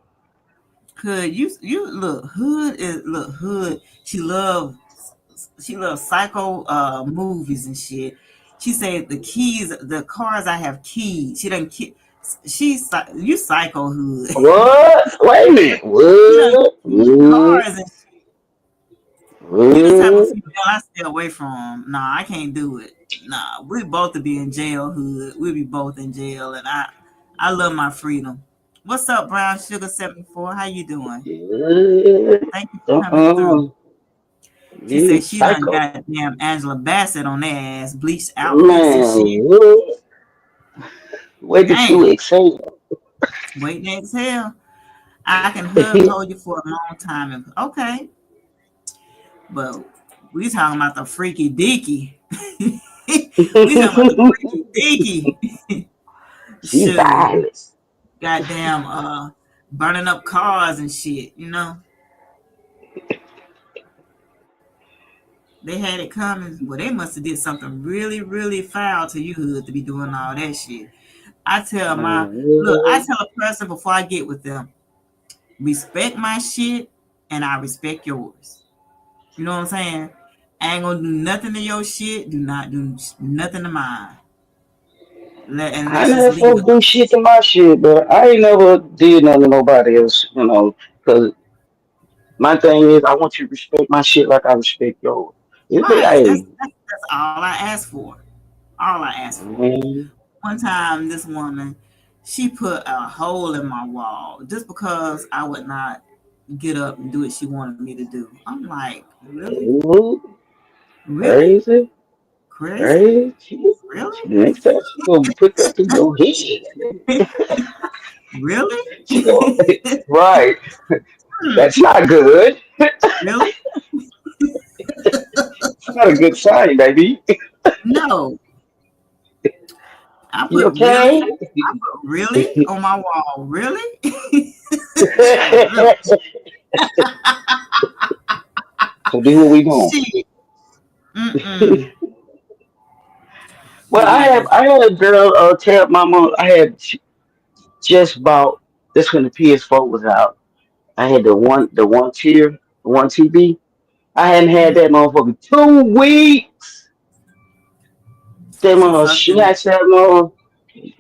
Cause you look hood. She loves psycho movies and shit. She said the cars I have keys. She doesn't key. You psycho hood. What? Wait a minute. You done What? key What? cars and shit. You the type of What? female I stay away from. Nah, I can't do it. Nah, we both to be in jail hood. We'll be both in jail, and I love my freedom. What's up, Brown Sugar 74? How you doing? Yeah. Thank you for coming through. Uh-uh. She You said she done psycho. got damn Angela Bassett on their ass, bleached outfits and Man, shit. what? Wait till Damn, you exhale. waiting to exhale. I can hold you for a long time. And okay, but we talking about the freaky deaky. We talking about the freaky deaky. She's Shoot, violent. goddamn, burning up cars and shit. They had it coming. Well, they must have did something really, really foul to you, hood, to be doing all that shit. Man, I what? tell a person before I get with them, respect my shit and I respect yours. You know what I'm saying? I ain't gonna do nothing to your shit. Do not do nothing to mine. And I let's just never leave it. supposed to do shit to my shit, but I ain't never did nothing to nobody else, because my thing is I want you to respect my shit like I respect yours. If they, Right. hey, That's all I asked for. All I asked for. man, One time, this woman, she put a hole in my wall just because I would not get up and do what she wanted me to do. I'm like, really? ooh, Really? crazy, Crazy? crazy. She Really? next time she gonna put that through your head. Really? She gonna, right. Hmm, That's not good. really? It's not a good sign, baby. No. You I okay? put really on my wall. Really? Really? So this what we doing. Shit. Mm-mm. Well, Yeah. I had a girl tell my mom I had just bought this when the PS4 was out. I had the one tier, the one TB. I hadn't had Mhm. that motherfucker 2 weeks. That She mother fucked it up. snatched that mother,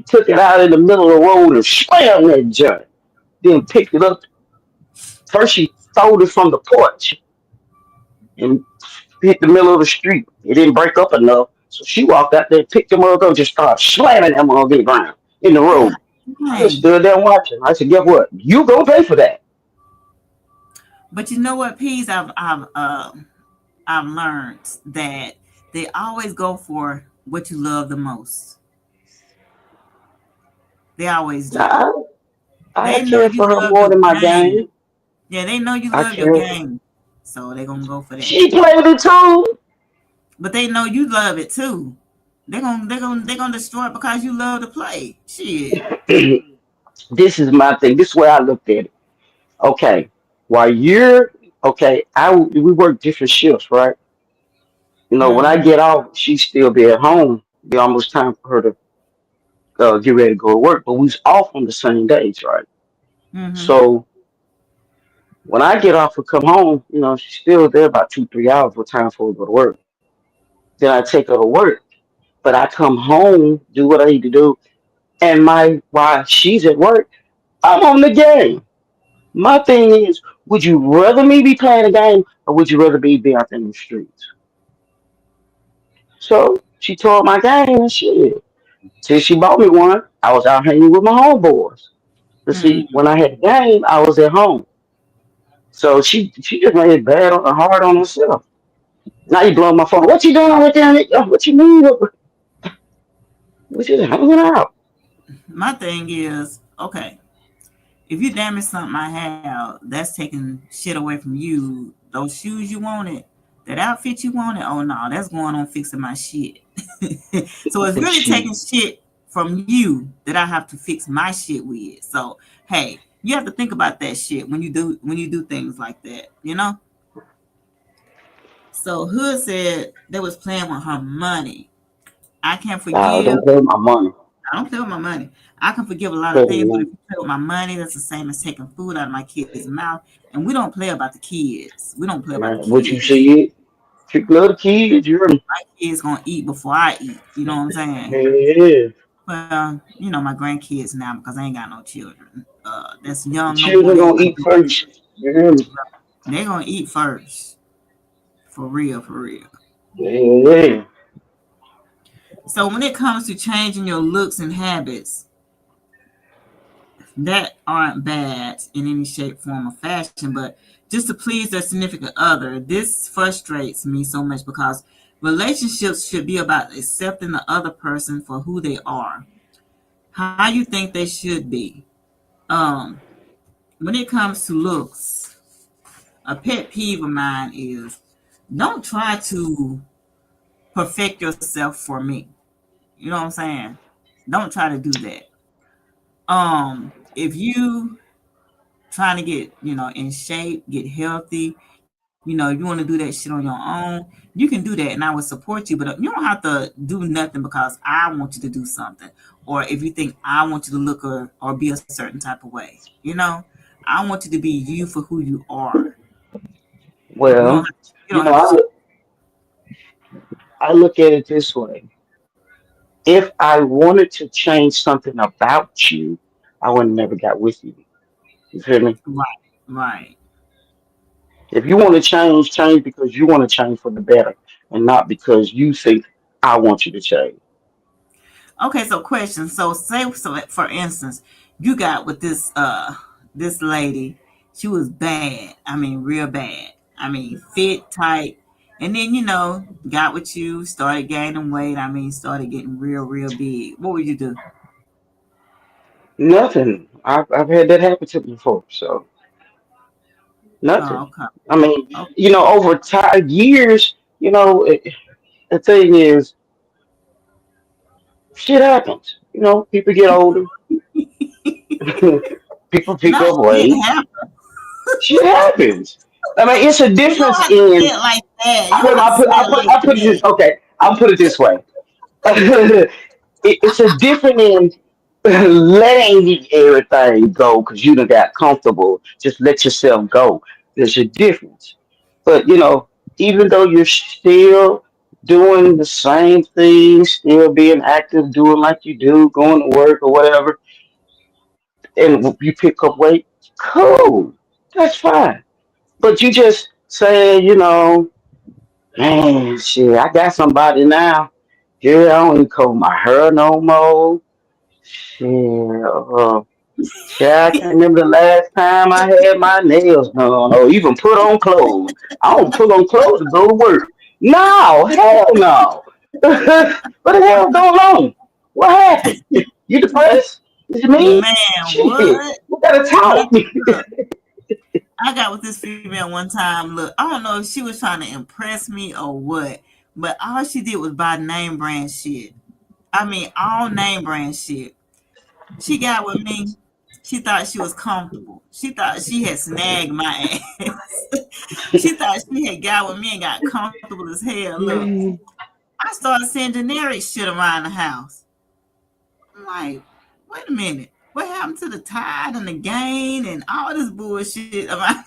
took it out in the middle of the road and slammed that junk. Then picked it up. First she stole it from the porch and hit the middle of the street. It didn't break up enough. So she walked out there, picked the mother up, and just started slamming that mother to the ground in the God road. I just dang. stood there watching. I said, guess what? You gonna pay for that. But you know what, Peas? I've learned that they always go for what you love the most. They always do. Nah, I They know care you for her love more your than my game. game. Yeah, they know you I love your care for game. So they're gonna go for that. she played it too. But they know you love it too. They're gonna destroy it because you love to play. Shit. This is my thing. This is where I looked at it. Okay, while you're okay, we work different shifts, right? When I Mm-hmm. get off, she still be at home. Be almost time for her to get ready to go to work, but we was off on the same days, right? Mm-hmm. So when I get off and come home, she's still there about 2, 3 hours for time for her to go to work. Then I take her to work, but I come home, do what I need to do, and while she's at work, I'm on the game. My thing is, would you rather me be playing a game or would you rather be out there in the streets? So she tore up my game and shit. Till she bought me one, I was out hanging with my homeboys. But see, Mm-hmm. when I had the game, I was at home. So she just made it hard on herself. Now you blowing my phone. What you doing with that? What you mean? What you hanging out? My thing is, okay, if you damage something I have, that's taking shit away from you. Those shoes you wanted, that outfit you wanted, oh no, that's going on fixing my shit. So it's really Shit. taking shit from you that I have to fix my shit with. So hey, you have to think about that shit when you do things like that, you know? So Hood said they was playing with her money. I can't Nah, forgive. don't play with my money. I don't play with my money. I can forgive a lot Play of with things, but my if you play with my money, that's the same as taking food out of my kid's mouth. And we don't play about the kids. We don't play about the money. What you kids. see it? If you love the kids, you're My kids gonna eat before I eat. You know what I'm saying? yeah. Well, my grandkids now because I ain't got no children. That's The young, no more children than gonna eat adults. first. You hear me? They're gonna eat first, for real, for real. Yeah. So when it comes to changing your looks and habits, that aren't bad in any shape, form, or fashion, but just to please their significant other. This frustrates me so much because relationships should be about accepting the other person for who they are, how you think they should be. Um, when it comes to looks, a pet peeve of mine is don't try to perfect yourself for me. You know what I'm saying? Don't try to do that. If you trying to get in shape, get healthy, you want to do that shit on your own, you can do that and I would support you, but you don't have to do nothing because I want you to do something, or if you think I want you to look or be a certain type of way. I want you to be you for who you are. You don't have Well, you don't have to change. I look at it this way. If I wanted to change something about you, I would have never got with you. You feel me? Right, right. If you want to change because you want to change for the better, and not because you think I want you to change. Okay, so question. So say, so for instance, you got with this lady. She was bad. I mean, real bad. I mean, fit, tight, and then got with you, started gaining weight. I mean, started getting real, real big. What would you do? Nothing. I've had that happen to me before, so Oh, nothing. okay. I mean, Okay. over time, years, the thing is, shit happens. People get older, people pick Not up shit weight. happen. Shit happens. I mean, it's a You don't difference have to say in. it like that. You I don't put, have I to put, say I it put, like I put it this. that. Okay, I'll put it this way. It's a different in letting everything go because you done got comfortable. Just let yourself go. There's a difference. But even though you're still doing the same thing, still being active, doing like you do, going to work or whatever, and you pick up weight, cool. That's fine. But you just say, man, shit, I got somebody now. Yeah, I don't even comb my hair no more. Shit, shit, I can't remember the last time I had my nails done or even put on clothes. I don't put on clothes to go to work. No, hell no. What the hell's going on? What happened? You depressed? Is it me? Man, Shit, what? we gotta Man, talk. look, I got with this female one time. Look, I don't know if she was trying to impress me or what, but all she did was buy name brand shit. I mean, all name brand shit. She got with me. She thought she was comfortable. She thought she had snagged my ass. She thought she had got with me and got comfortable as hell. Look, I started saying generic shit around the house. I'm like, wait a minute. What happened to the tide and the gain and all this bullshit about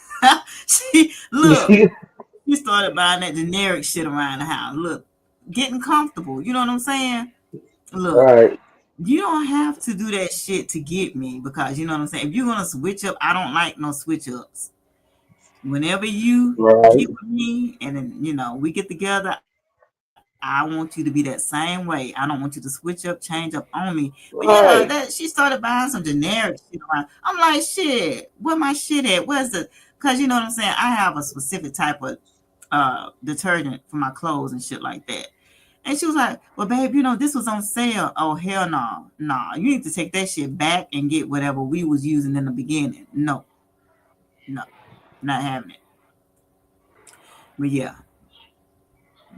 she look, she started buying that generic shit around the house. Look, getting comfortable. You know what I'm saying? Look, Right, you don't have to do that shit to get me because you know what I'm saying. If you're gonna switch up, I don't like no switch ups. Whenever you right, get with me and then we get together, I want you to be that same way. I don't want you to switch up, change up on me. But yeah, that she right, started buying some generic shit around. I'm like, shit, where my shit at? Where's the? Because you know what I'm saying. I have a specific type of detergent for my clothes and shit like that. And she was like, well, babe, this was on sale. Oh, hell no. Nah, you need to take that shit back and get whatever we was using in the beginning. No, no, not having it. But yeah,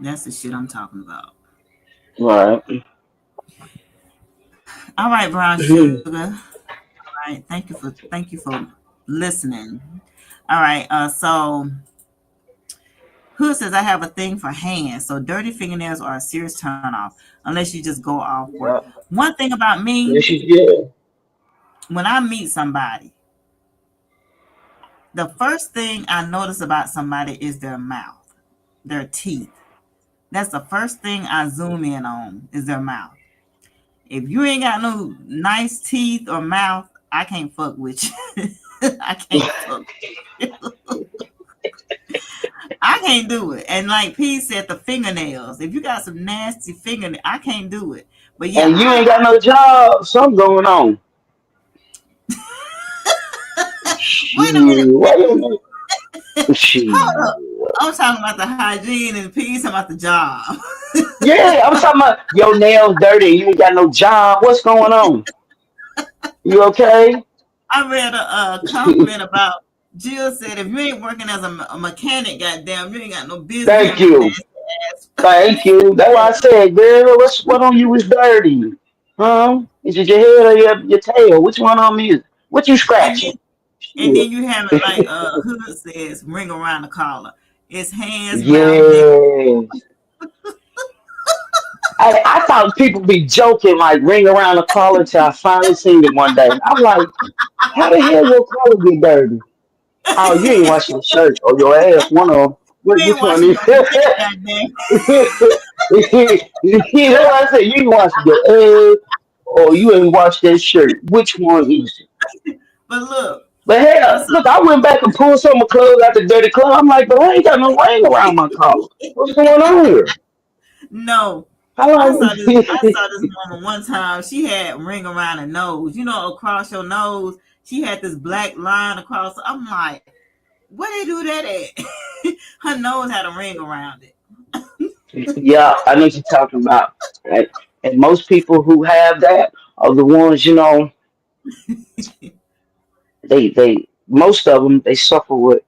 that's the shit I'm talking about. right. All right, brown sugar. All right, thank you for listening. All right, so Hood says I have a thing for hands, so dirty fingernails are a serious turnoff unless you just go off work. Yeah. One thing about me, Yes, you did. when I meet somebody, the first thing I notice about somebody is their mouth, their teeth. That's the first thing I zoom in on is their mouth. If you ain't got no nice teeth or mouth, I can't fuck with you. I can't fuck. I can't do it. And like P said, the fingernails. If you got some nasty fingernails, I can't do it. But yeah, And you ain't got no job. Something going on. wait a minute. Shit. Wait a minute. Hold Shit. up. I'm talking about the hygiene and P talking about the job. Yeah, I'm talking about your nails dirty. You ain't got no job. What's going on? You okay? I read a comment about Jill said if you ain't working as a mechanic, goddamn, you ain't got no business Thank having a you. nasty ass. Thank you. That's why I said, girl, what on you is dirty? Huh? Is it your head or your tail? Which one on me is? What you And then scratching? and Shit. then you have it like Hood says, ring around the collar. It's hands, mouth, neck. Yes. I thought people be joking like ring around the collar till I finally seen it one day. I'm like, how the hell your collar get dirty? Oh, you ain't washing your shirt or your ass. One of them. You ain't Which one washing is? your neck, goddamn. You know what I said? You ain't washing your ass or you ain't washed that shirt. Which one is it? But look, But so hell, look, I went back and pulled some of my clothes out the dirty clothes. I'm like, but I ain't got no ring around my collar. What's going on here? no, How I long? saw this. I saw this woman one time. She had ring around her nose. Across your nose, she had this black line across. I'm like, where they do that at? Her nose had a ring around it. Yeah, I know what you're talking about. Right? And most people who have that are the ones, they most of them they suffer with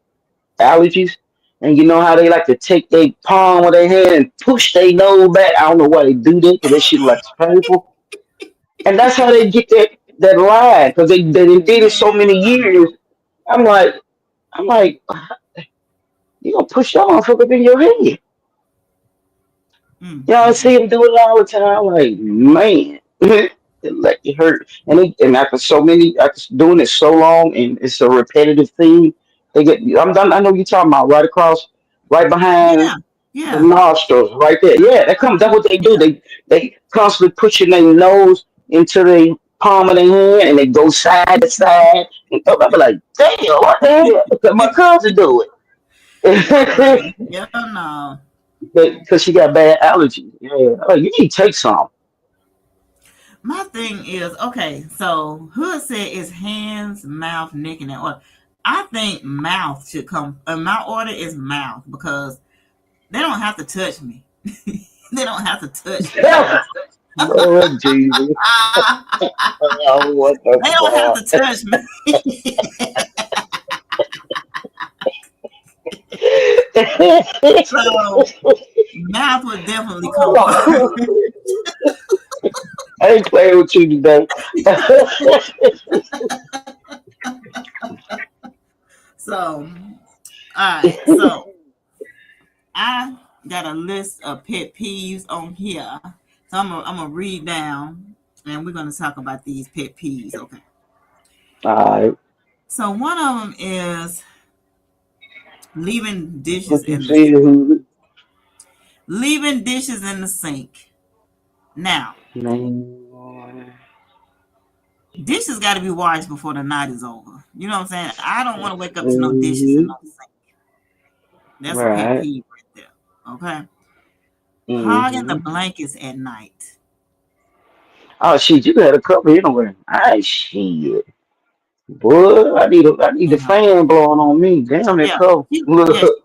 allergies, and you know how they like to take their palm of their hand and push their nose back. I don't know why they do that because that shit like it's painful, and that's how they get that line because they did it so many years. I'm like, I'm like, you gonna push your motherfucker up in your head. Mm, You know, I mm, see mm. him do it all the time. Like, man, it like it hurt. And after after doing it so long, and it's a repetitive thing, they get. I'm done. I know you're talking about right across, right behind Yeah, the yeah, nostrils, right there. Yeah, that comes. That's what they do. yeah. They constantly pushing their nose into the palm of their hand, and they go side to side. And I'm like, damn, what the hell? Because my cousin do it. Hell no. Because she got bad allergies. Yeah, like, you need to take some. My thing is okay. So Hood said it's hands, mouth, neck, and order. I think mouth should come. My order is mouth because they don't have to touch me. They don't have to touch me. Lord Jesus. Oh, what the They don't have to fuck? touch me. So mouth would definitely come first. I ain't playing with you today. So, all right. So I got a list of pet peeves on here. So I'm gonna read down, and we're gonna talk about these pet peeves. Okay. Alright. So one of them is leaving dishes What you in the see sink. who Leaving dishes in the sink. Now, man. dishes got to be washed before the night is over. You know what I'm saying? I don't want to wake up to no dishes in Mm-hmm. no sink. That's a pet Right. peeve right there. Okay. Hogging the Mm-hmm. blankets at night. Oh shit, you got a couple anyway. Alright, shit. Boy, I need the Uh-huh. fan blowing on me. Damn that Yeah. cold. Yeah. Look.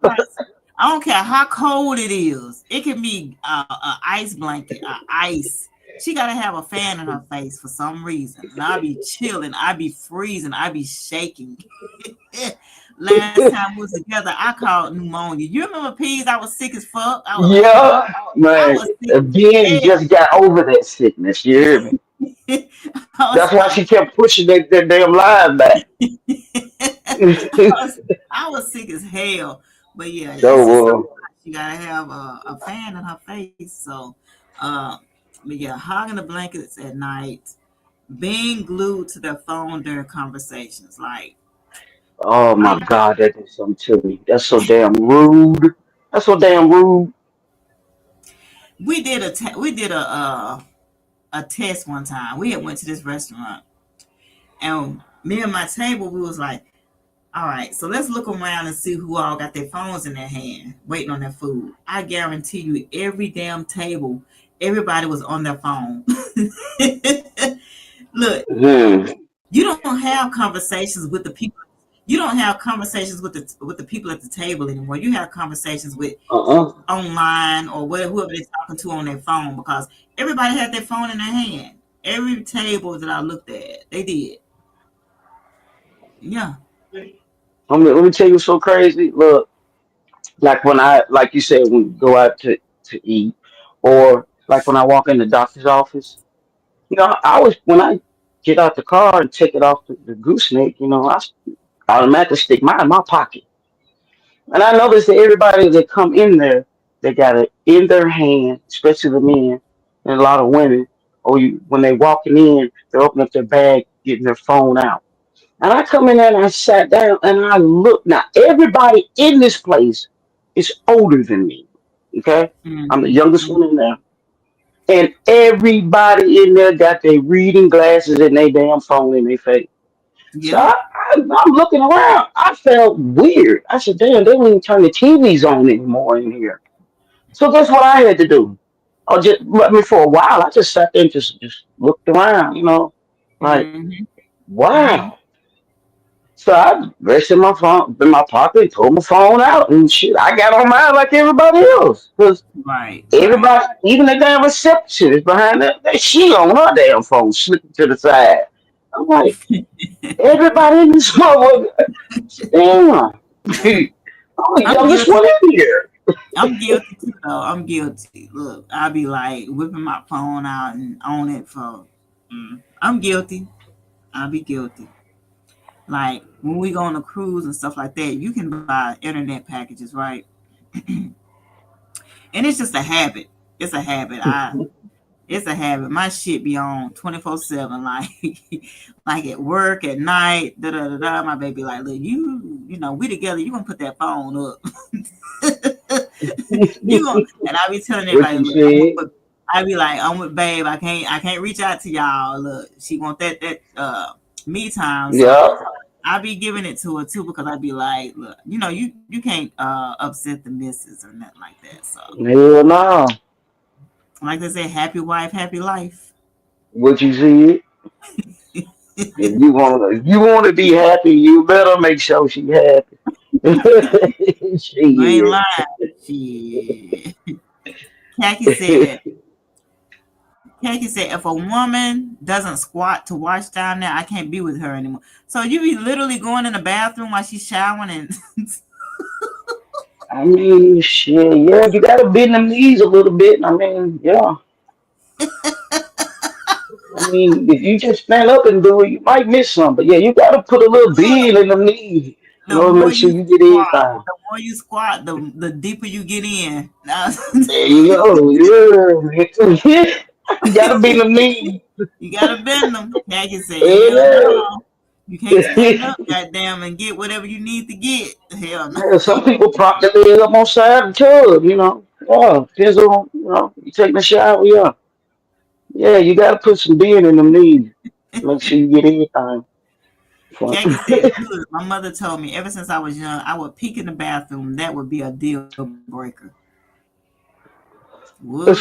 I don't care how cold it is. It can be a ice blanket, ice. She gotta have a fan in her face for some reason, and I be chilling, I be freezing, I be shaking. Last time we was together, I caught pneumonia. You remember Peas? I was sick as fuck. Yeah, I man. was sick Ben as just got over that sickness. You hear me? hell. I was That's why like, she kept pushing that damn line back. I was sick as hell. But yeah, it's just So, something like you gotta have a fan in her face. So, uh, but yeah, hogging the blankets at night, being glued to their phone during conversations. Like, oh I, my God, that did something to me. That's so damn rude. That's so damn rude. we did a test one time. We had went to this restaurant, and me and my table, we was like, all right, so let's look around and see who all got their phones in their hand, waiting on their food. I guarantee you, every damn table, everybody was on their phone. Look, Hmm. you don't have conversations with the people. You don't have conversations with the people at the table anymore. You have conversations with Uh-uh. online or whatever, whoever they're talking to on their phone because everybody had their phone in their hand. Every table that I looked at, they did. Yeah. Let me tell you what's so crazy. Look, like when like you said, when we go out to eat, or like when I walk in the doctor's office. When I get out the car and take it off the gooseneck, I automatically stick mine in my pocket. And I notice that everybody that come in there, they got it in their hand, especially the men and a lot of women. Or when they walking in, they open up their bag, getting their phone out. And I come in there and I sat down and I look. Now everybody in this place is older than me. Okay, I'm the youngest Mm-hmm. one in there. And everybody in there got their reading glasses and their damn phone in their face. So Yep. I'm looking around. I felt weird. I said, damn, they don't even turn the TVs on anymore in here. So guess what I had to do? For a while, I just sat there and just looked around, like, Mm-hmm. Mm-hmm. wow. So I rested my phone in my pocket, pulled my phone out, and shit, I got on mine like everybody else. Because Right. Right. everybody, even the damn receptionist behind that she on her damn phone, slipping to the side. I'm like, everybody in this motherfucker, damn. I'm the I'm youngest guilty. one in here. I'm guilty too, though. I'm guilty. Look, I'll be like whipping my phone out and on it for. I'm guilty. I'll be guilty. Like when we go on a cruise and stuff like that, you can buy internet packages, right? And it's just a habit. It's a habit. It's a habit. My shit be on 24/7. Like, like at work, at night, da da da da. My baby like, look, we together. You gonna put that phone up. You gonna, and I be telling What everybody, you look, said? I be like, I'm with babe. I can't reach out to y'all. Look, she want that me time. So Yeah. I be giving it to her too because I be like, look, you can't upset the missus or nothing like that. So Hell no. like they say, happy wife, happy life. What you said? If you want to be happy, you better make sure she happy. You ain't Shit. lying. Shit. Kaki said, if a woman doesn't squat to wash down there, I can't be with her anymore. So you be literally going in the bathroom while she's showering and I mean, shit, yeah, you gotta bend them knees a little bit. I mean, yeah. I mean, if you just stand up and do it, you might miss some. But yeah, you gotta put a little bend in them knees. the Lord, more make sure you you get squat, everything. the deeper you get in. Now, There you go. Yeah. You gotta be the me. you gotta bend them. Khaki said, "Hell Yeah. no, you can't stand up, goddamn, and get whatever you need to get. Hell no." Yeah, some people prop their leg up on side of the tub, you know. Yeah, depends on, you taking a shower, yeah. Yeah, you gotta put some being in them knees. Make sure you get everything. Khaki said, "Good." My mother told me ever since I was young, I would peek in the bathroom. That would be a deal breaker. Would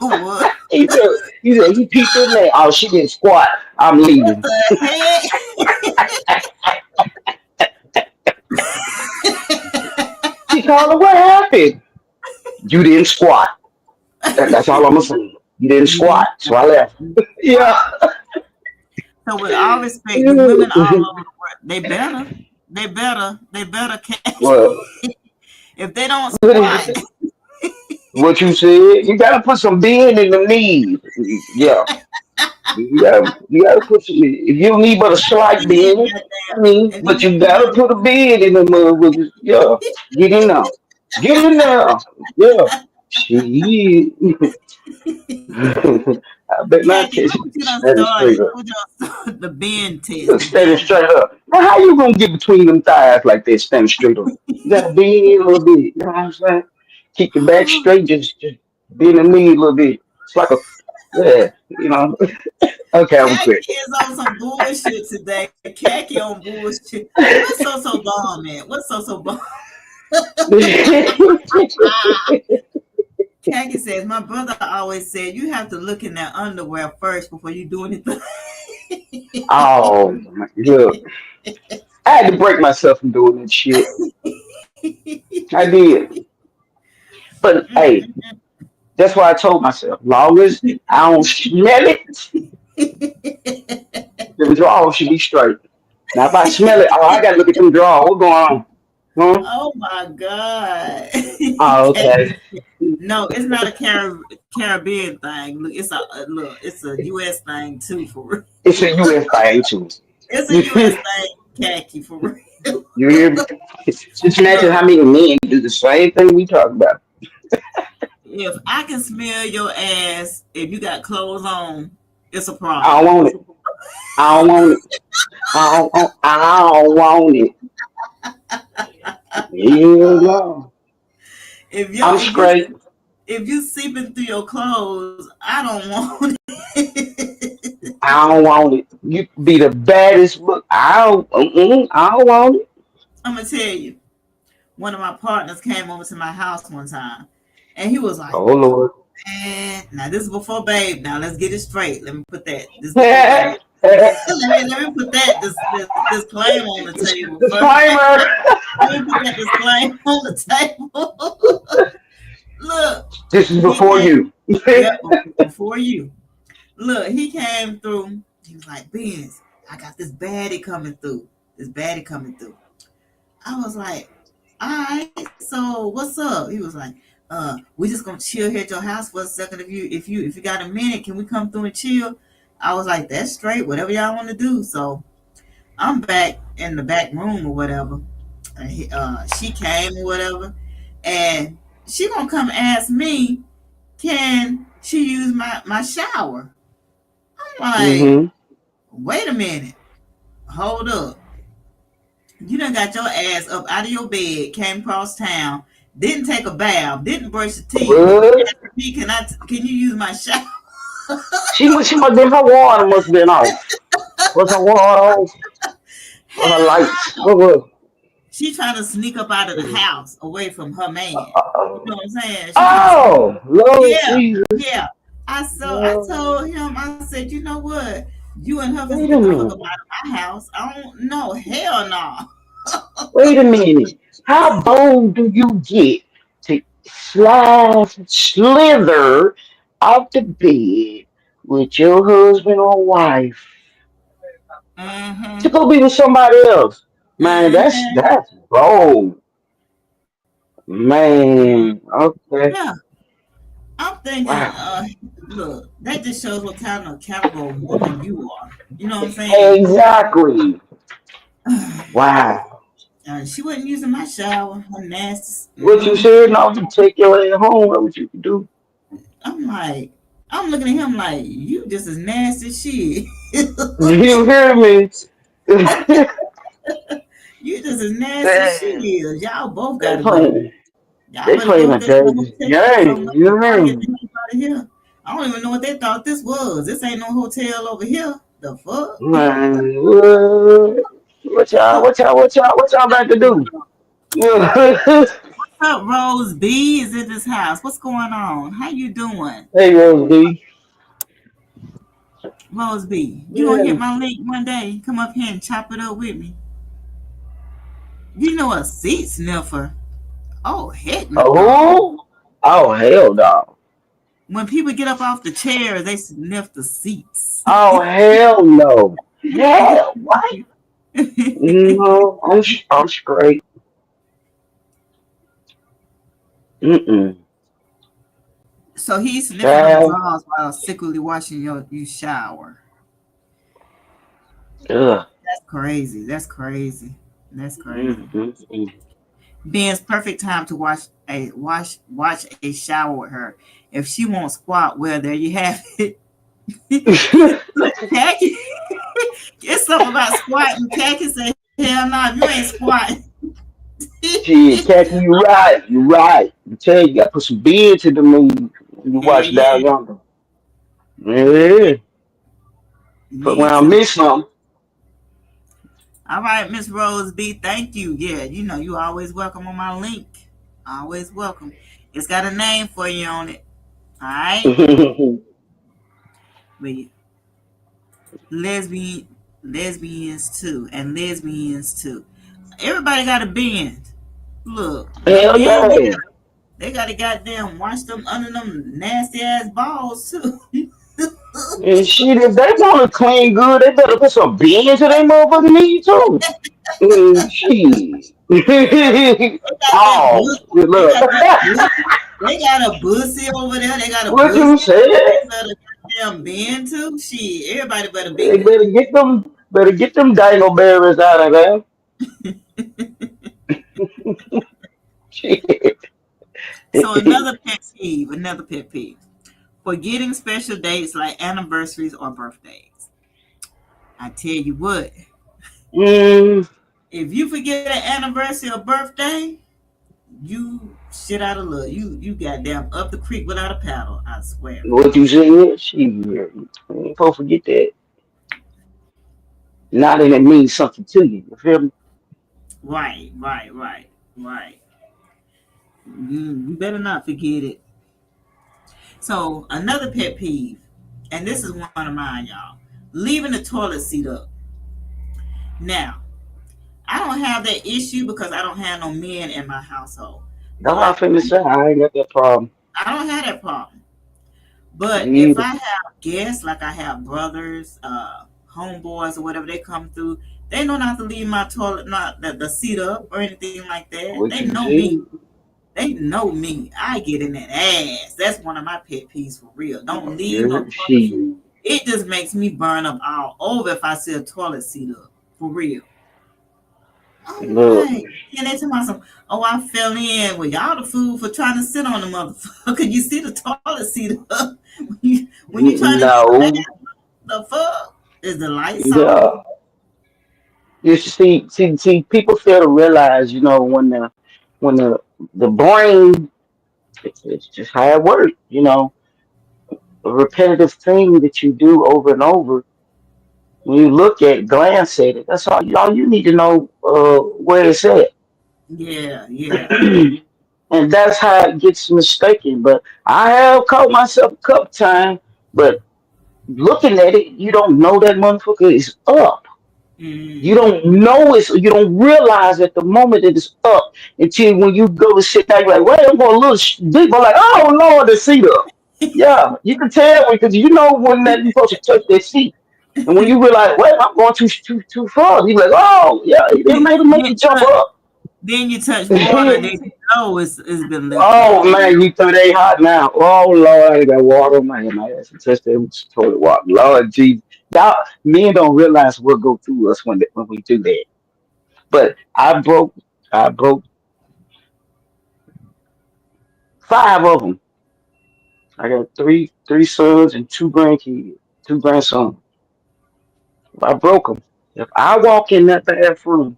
would he said he peeked in there. Oh, she didn't squat. I'm what leaving. the heck? She called her, what happened? You didn't squat. That's all I'm gonna say. You didn't You squat, didn't so I left. Yeah. squat. So with all respect, the women all over the world, they better catch. Well, If they don't squat, what you said, you gotta put some being in the knees. Yeah. You gotta put some. If you don't need but a slight then bend, goddamn, I mean, and but then you you gotta put a bend in the motherfuckers. Yeah, get in there, get in there. Yeah, she. I bet not Khaki, catch look you what you done standing started. straight Look up. what you done started. The bend test, Look, the standing bend. straight up. Now, how you gonna get between them thighs like that, standing straight up? You gotta bend in a little bit. You know what I'm saying? Keep your back straight. Just bend the knee a little bit. It's like a yeah. Okay, I'm Khaki quick. is on some bullshit today. Khaki on bullshit. What's so bomb, man? What's so bomb? Khaki says, my brother always said you have to look in that underwear first before you do anything. Oh, look, I had to break myself from doing that shit. I did. But hey, that's why I told myself, long as I don't smell it, the drawers should be straight. Now, if I smell it, oh, I gotta look at them drawers. What's going on? Huh? Oh my God. Oh, Khaki, okay. no, it's not a Caribbean thing. Look, it's a US thing too for real. It's a US thing, too. It's a US You thing, Khaki for real. hear me? Just imagine Look, how many men do the same thing we talk about. if I can smell your ass if you got clothes on, it's a I problem. don't want it. I don't want it. I don't want it. Hell no. If you I'm if you straight. if you seeping through your clothes, I don't want it. I don't want it. You could be the baddest book. I don't want it. I'm gonna tell you, one of my partners came over to my house one time, and he was like, Oh Lord. "Man, now this is before Babe. Now let's get it straight. Let me put that. This before Babe. let me put that this disclaimer on the table first. Disclaimer. Let me put that disclaimer on the table. Look, This is he before came. you. Yep, before you. Look, he came through. He was like, Benz, I got this baddie coming through. This baddie coming through. I was like, all right, so what's up? He was like, we just gonna chill here at your house for a second. If you got a minute, can we come through and chill? I was like, that's straight, whatever y'all want to do. So I'm back in the back room or whatever. And she came or whatever, and she gonna come ask me, can she use my shower? I'm like, hmm wait a minute, hold up. You done got your ass up out of your bed, came across town, didn't take a bath, didn't brush your teeth. What? Asked me, can you use my shower? She must been her water must have been off. Was her water off? Or her Hell lights? no. What was? She trying to sneak up out of the house away from her man. You know what I'm saying? She trying to sneak. Oh Lord Yeah, Jesus. yeah. I No. told him, I said, you know what? You and her just Wait get a the fuck up minute. out of my house. I don't know. Hell no. Wait a minute. How bold do you get to slither off the bed with your husband or wife to Mm-hmm. go be with somebody else? Man, Mm-hmm. that's bold. Mm-hmm. Man, okay. Yeah. I'm thinking, Wow. look, that just shows what kind of caliber of woman you are. You know what I'm saying? Exactly. Wow. She wasn't using my shower. Her nasty. What you said? Now you take your ass home. What would you do? I'm like, I'm looking at him like, you just as nasty as she is. You hear me? You just as nasty as she Damn. is. Y'all both They gotta go. playing. Y'all They better go playing over a there to the dirty hotel game. somewhere You before I hear get me? the heck out of here. I don't even know what they thought this was. This ain't no hotel over here. The fuck? Man, what y'all about to do? What's up, Rose B? Is in this house. What's going on? How you doing? Hey, Rose B. Rose B, you gonna hit Yeah. my link one day? Come up here and chop it up with me. You know a seat sniffer? Oh heck no! Oh, oh hell no. When people get up off the chairs, they sniff the seats. Oh hell no. Hell what? No, I'm straight. Mm-mm. So he's sniffing them Child. drawers while secretly watching you shower. Ugh. That's crazy. That's crazy. That's crazy. Mm-mm-mm. Ben's perfect time to watch a shower with her. If she won't squat, well, there you have it. Look, Khaki, it's something about squatting. Khaki say, hell no, if you ain't squatting. Shit, Catherine, you right. You right. I tell you, you gotta put some beer to the movie when you Hell watch Down yeah. Yonder. Yeah, Yeah. But when me I too. miss something, All right, Miss Rose B, thank you. Yeah, you know you always welcome on my link. Always welcome. It's got a name for you on it. All right, but lesbian, lesbians too, and lesbians too. Everybody got a bend. Look, them hell men, yeah. they got to goddamn wash them under them nasty ass balls too. And shit, if they want to clean good, they better put some beer into their motherfucking meat too. Shit. They got that Oh, bush. They look. got that bush. They got a bussy over there. They got a What bussy you over there. said? They better goddamn bend too. Shit, everybody better They bend. better get them dingleberries out of there. Shit. So another pet peeve. Forgetting special dates like anniversaries or birthdays. I tell you what, Mm, if you forget an anniversary or birthday, you shit out of luck. You goddamn up the creek without a paddle. I swear. what you said? Shit. You ain't supposed to forget that. Not that it means something to you. You feel me? Right, right, right, right. You better not forget it. So another pet peeve, and this is one of mine, y'all. Leaving the toilet seat up. Now, I don't have that issue because I don't have no men in my household. That's what I'm But finna say. I ain't got that problem. I don't have that problem. But Me if either. I have guests, like I have brothers, homeboys, or whatever, they come through, they know not to leave my toilet, not the seat up or anything like that. They What you know me. said? They know me. I get in that ass. That's one of my pet peeves for real. Don't leave no You're toilet seat. she. It just makes me burn up all over if I see a toilet seat up. For real. I'm Look. like, and they tell myself, oh, I fell in. Well, y'all the fool for trying to sit on the motherfucker. You see the toilet seat up. When you trying to get back, No. the fuck? Is the lights on? Yeah. You see, people fail to realize, when the brain, it's just how it works. A repetitive thing that you do over and over. When you look at, glance at it, that's all you need to know where it's at. Yeah, yeah. And that's how it gets mistaken. But I have caught myself a couple times, but looking at it, you don't know that motherfucker is up. You Mm. don't know you don't realize at the moment that it's up until when you go to sit down, you're like, wait, I'm going a little deep. I'm like, oh Lord, the seat up. Yeah, you can tell because you know when that you're supposed to touch that seat. And when you realize, wait, I'm going too far, you're like, oh yeah, it made him make then, you jump up. then you touch water, then you know it's been left up. Oh man, you throw they hot now. Oh Lord, I got water on my ass and touch that with toilet water. Lord Jesus. Y'all men don't realize what go through us when we do that. But I broke 5 of them. I got three sons and two grandkids, two grandsons. I broke them. If I walk in that bathroom,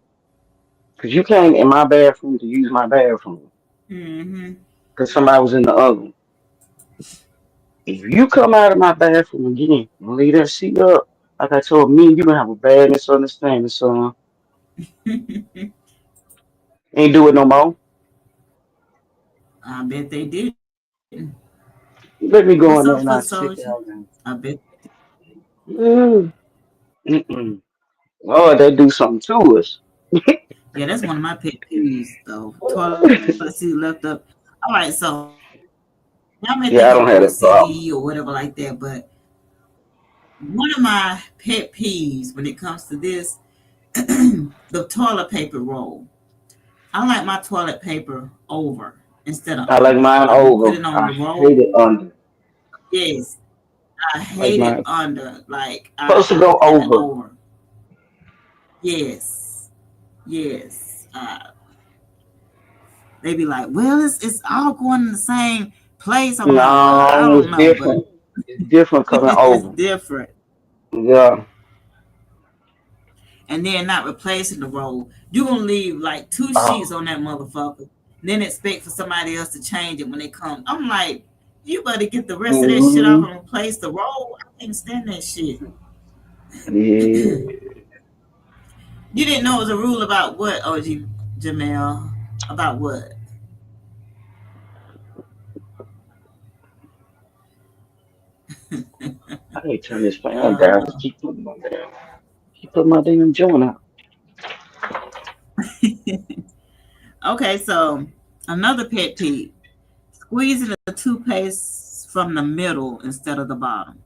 because you came in my bathroom to use my bathroom, Mm-hmm. because somebody was in the other one. If you come out of my bathroom again and leave that seat up, like I told me, you gonna have a bad misunderstanding, son. Ain't do it no more. I bet they didn't. Let me What's go up, in there Foot and I sit Soldier? down there. I bet. Mm, mm-mm. Oh, they do something to us. Yeah, that's one of my pet peeves, though. Toilet seat left up. All right, so y'all may think I'm Yeah, I don't have that OCD or problem. whatever like that, but one of my pet peeves when it comes to this, the toilet paper roll. I like my toilet paper over instead of I like under. mine Like you put over. it on I the roll. hate it under. Yes, I I like hate it mine under. Like I supposed to have go to have it over. over. Yes, yes. They be like, well, it's all going in the same place. I'm like, well, I No, don't it's know, but different. It's different coming it's over. different. Yeah. And then not replacing the roll. You're gonna leave like two sheets Oh. on that motherfucker, then expect for somebody else to change it when they come. I'm like, you better get the rest of that shit off Hmm. and replace the roll. I can't stand that shit. Yeah. You didn't know it was a rule about what, OG Jamel? About what? I need to turn this fan down. Uh, Just keep putting my damn joint out. okay, so another pet peeve: squeezing the toothpaste from the middle instead of the bottom.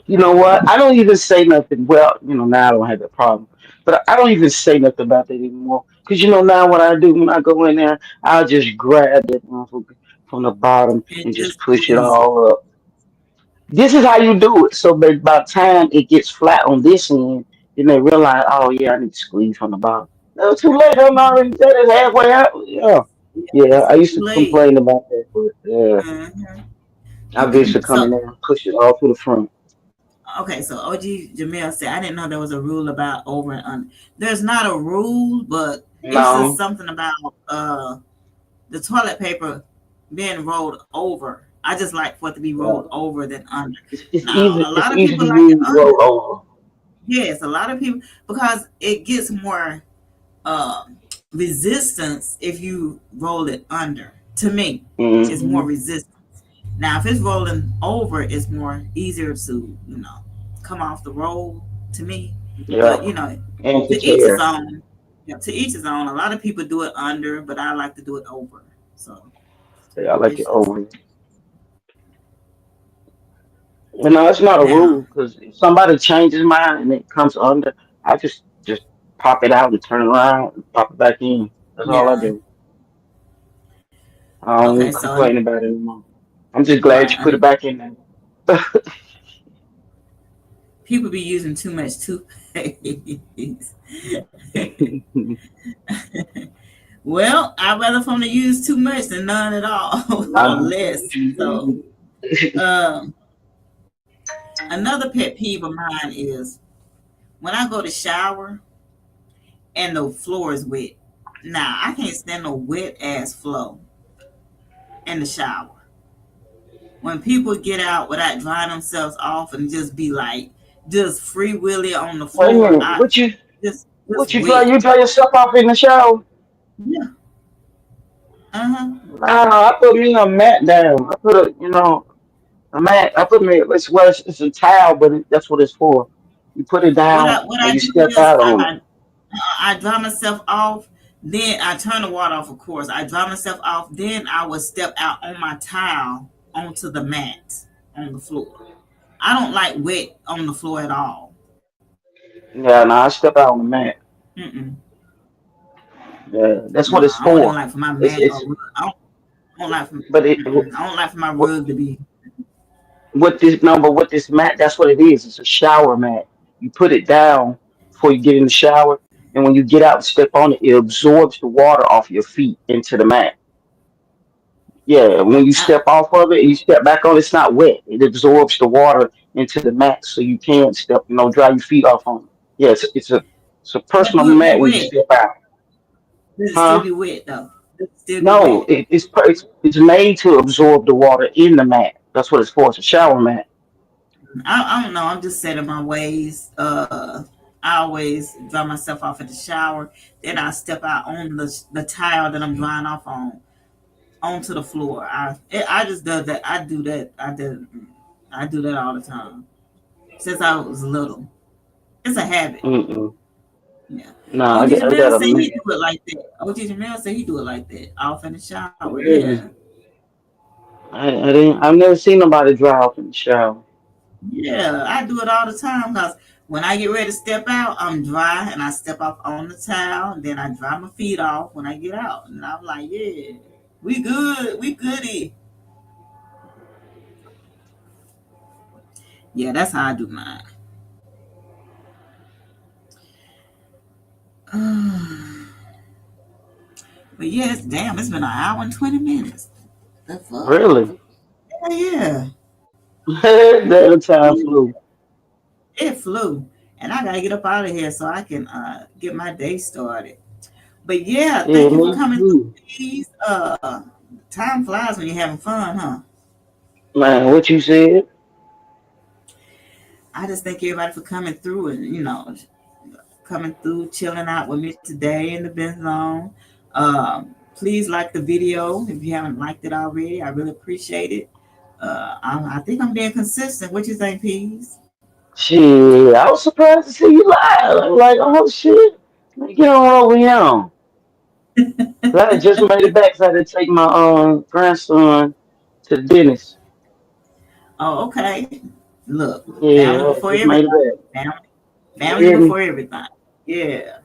You know what? I don't even say nothing. Well, now I don't have that problem. But I don't even say nothing about that anymore. Because now what I do when I go in there, I'll just grab that motherfucker from the bottom And and just just push it squeeze it. all up. This is how you do it. So by the time it gets flat on this end, then they realize, oh yeah, I need to squeeze from the bottom. No, too late. I'm already that is halfway out. Yeah. Yeah, Yeah, it's I too used to late. complain about that, but yeah, Mhm. I used to come So in there and push it all through the front. okay, so OG Jamil said, I didn't know there was a rule about over and under. There's not a rule, but it's just No, something about the toilet paper being rolled over. I just like for it to be rolled yeah. over than under. It's Now, easy. a It's lot of easy people to like it use under. roll over. Yes, a lot of people, because it gets more uh, resistance if you roll it under. To me, it's more Hmm. resistance. Now, if it's rolling over, it's more easier to, come off the roll to me. Yeah, But, and to to each his tear. own. Yeah, to each his own. A lot of people do it under, but I like to do it over. So Yeah, I like it it's just over. But no, it's not a now. rule because if somebody changes mine and it comes under, I just pop it out and turn around and pop it back in. That's all I Yeah. do. I don't Okay. even So complain about it anymore. I'm just glad right, you put it back in there. people be using too much toothpaste. Well, I'd rather for them to use too much than none at all or I less. So, um, another pet peeve of mine is when I go to shower and the floor is wet. Now, I can't stand no wet ass flow in the shower. When people get out without drying themselves off and just be like, just free willy on the Wait a floor, minute. I just What you dry? wet. You dry yourself off in the shower? Yeah. Uh huh. Nah, I put me a mat down. I put a mat. I put me. It's a towel, but that's what it's for. You put it down What and I you do step is out on it. I dry myself off. Then I turn the water off, of course. I dry myself off. Then I would step out on my towel onto the mat on the floor. I don't like wet on the floor at all. Yeah, nah, I step out on the mat. Mm-mm. Yeah, that's No, what it's I don't even for. like for my mat It's or rug. I don't like for but it I don't like for my what rug to be. what this no, but what this mat? That's what it is. It's a shower mat. You put it down before you get in the shower. And when you get out and step on it, it absorbs the water off your feet into the mat. Yeah, when you I, step off of it and you step back on it, it's not wet. It absorbs the water into the mat so you can step, dry your feet off on it. Yeah, it's a but personal do it be mat when you wet? step out. Does it still Huh? be wet though? Does it still be No, wet? it's made to absorb the water in the mat. That's what it's for. It's a shower mat. I don't know. I'm just set in my ways. I always dry myself off in the shower. Then I step out on the tile that I'm drying off on onto the floor. I just do that. I do that. I do that all the time since I was little. It's a habit. Mm-mm. Yeah. Nah, OG I got Jamel a said he mat. do it like that. OG Jamel said he do it like that. Off in the shower. Yeah. Really? I've never seen nobody dry off in the shower. Yeah, I do it all the time because when I get ready to step out, I'm dry and I step off on the towel. And then I dry my feet off when I get out. And I'm like, yeah, we good. We goody. Yeah, that's how I do mine. But yes, damn, it's been an hour and 20 minutes. The fuck? Really? Yeah, yeah. That time Yeah. flew. It flew. And I got to get up out of here so I can get my day started. But yeah, Yeah, thank you for me coming through, too. please. Time flies when you're having fun, huh? Man, what you said? I just thank everybody for coming through and coming through, chilling out with me today in the Ben Zone. Please like the video if you haven't liked it already. I really appreciate it. I think I'm being consistent. What you think, Peas? Shit, I was surprised to see you live. I'm like, oh shit. Let me get on over here. 'Cause I had just made it back, so I had to take my grandson to the dentist. Oh, okay. Look, family Yeah, I before just made it everything. back. Family, You family hear me? before everything. Yeah,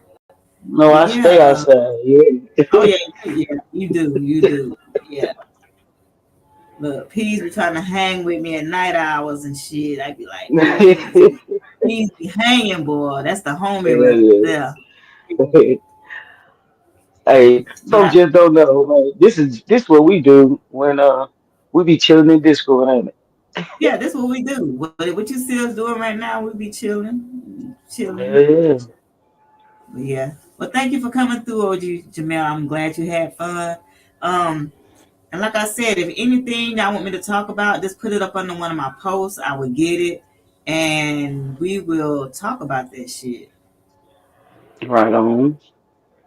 No, but I yeah. stay outside. Oh Yeah. yeah, yeah. You do, you do. Yeah. Look, Peas be trying to hang with me at night hours and shit. I'd be like, man, Peas be hanging, boy. That's the homie right Yeah. there. Hey, But folks just don't know, man. This what we do when we be chilling in Discord, ain't it? yeah, that's what we do. What you see us doing right now, we be chilling, Yeah, chilling. yeah. But yeah. Well, thank you for coming through, OG Jamel. I'm glad you had fun. Um, and like I said, if anything y'all want me to talk about, just put it up under one of my posts. I will get it, and we will talk about that shit. Right on.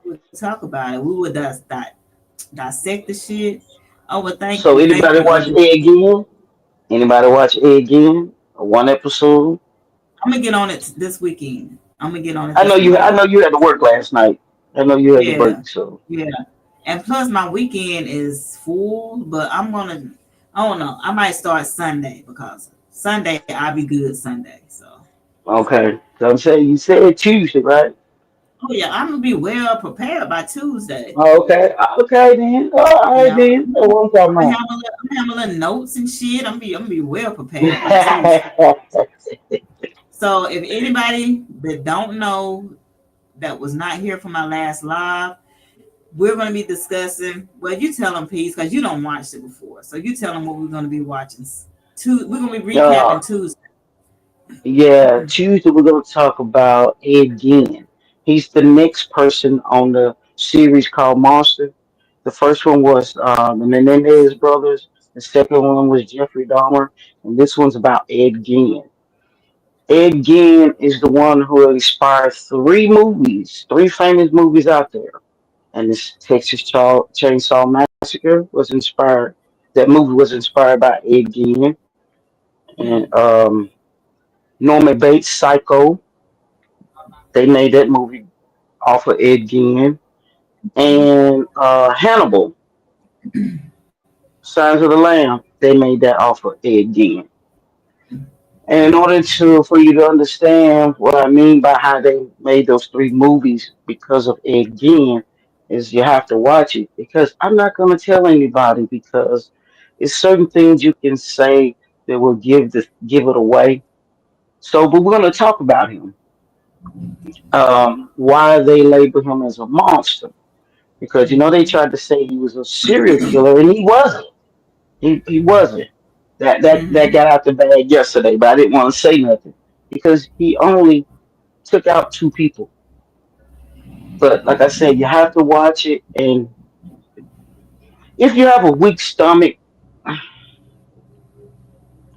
We'll talk about it. We will dissect the shit. Oh well, So thank anybody you, watch OG. A again? Anybody watch A again? One episode. I'm gonna get on it this weekend. I'm gonna get on it I know this you. I weekend. know you had to work last night. I know you had to Yeah, work. So yeah. And plus, my weekend is full, but I'm gonna. I don't know. I might start Sunday because Sunday I'll be good Sunday. So. okay. So I'm saying you said Tuesday, right? Oh yeah, I'm gonna be well prepared by Tuesday. Oh, okay. Okay then. All You right know, then. That's what I'm talking about. I'm gonna have my little notes and shit. I'm gonna be well prepared by Tuesday. So if anybody that don't know that was not here for my last live, we're gonna be discussing. Well, you tell them, Peace, because you don't watch it before. So you tell them what we're gonna be watching. We're gonna be uh, recapping Tuesday. yeah, Tuesday we're gonna talk about Ed Gein. He's the next person on the series called Monster. The first one was the Menendez brothers. The second one was Jeffrey Dahmer, and this one's about Ed Gein. Ed Gein is the one who inspired three movies, three famous movies out there. And this Chainsaw Massacre was inspired. That movie was inspired by Ed Gein, and Mm. Norman Bates' Psycho. They made that movie off of Ed Gein, and Hannibal, Signs of the Lamb. They made that off of Ed Gein. And in order for you to understand what I mean by how they made those three movies because of Ed Gein, is you have to watch it because I'm not going to tell anybody because it's certain things you can say that will give it away. So, but we're going to talk about him. why they label him as a monster. Because they Mm-hmm. tried to say he was a serial killer, and he wasn't. He wasn't. That Mm-hmm. got out the bag yesterday, but I didn't want to say nothing because he only took out two people. But like I said, you have to watch it, and if you have a weak stomach,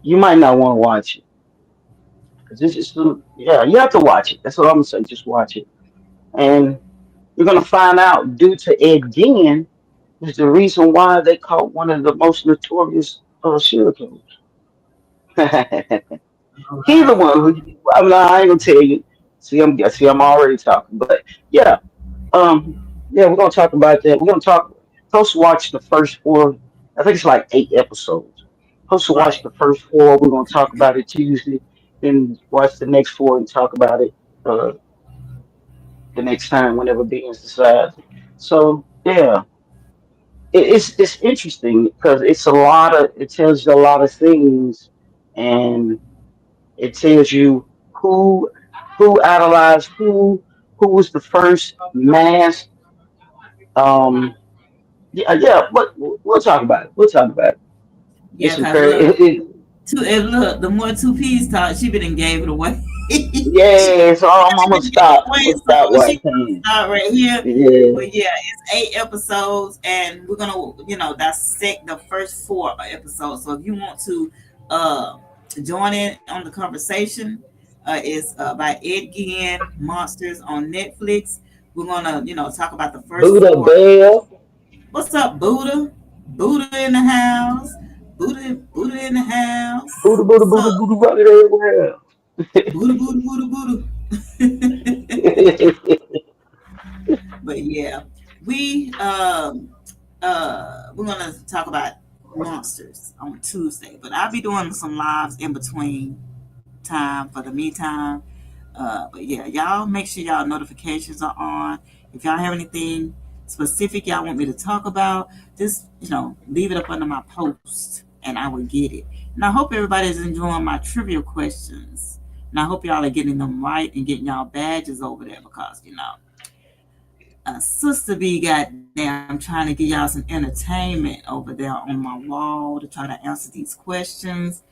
you might not want to watch it because this is yeah, you have to watch it. That's what I'm gonna say. Just watch it, and you're gonna find out due to Ed Gein is the reason why they caught one of the most notorious serial killers. All He's the right. one who. I ain't gonna tell you. See, I'm already talking, but yeah, um, yeah, we're gonna talk about that. We're gonna talk. Supposed to watch the first four. I think it's like 8 episodes. Supposed to watch Right. the first four. We're gonna talk about it Tuesday, then watch the next four and talk about it the next time whenever Beans decides. So yeah, it's interesting because it tells you a lot of things, and it tells you who who idolized who was the first mass. Um, yeah. We'll talk about it. We'll talk about it. It's Yeah, some cause crazy. look, and look, the more two P's talk, she been and gave it away. She Yeah, so I'm gonna been giving it stop. I'm away, gonna stop so right she there. start right here. Yeah, But yeah, it's 8 episodes, and we're gonna, dissect the first 4 episodes. So if you want to uh join in on the conversation, it's by Ed Gein, Monsters on Netflix. We're gonna, talk about the first Buddha four. Bell, What's up, Buddha? Buddha in the house. Buddha in the house. Buddha, Buddha, What's Buddha, up? Buddha, Buddha everywhere. Buddha, Buddha, Buddha, Buddha. But yeah, we're gonna talk about monsters on Tuesday. But I'll be doing some lives in between time for the me time. But yeah, y'all make sure y'all notifications are on. If y'all have anything specific y'all want me to talk about, just leave it up under my post, and I will get it. And I hope everybody's enjoying my trivia questions. And I hope y'all are getting them right and getting y'all badges over there because Sister B goddamn trying to give y'all some entertainment over there on my wall to try to answer these questions.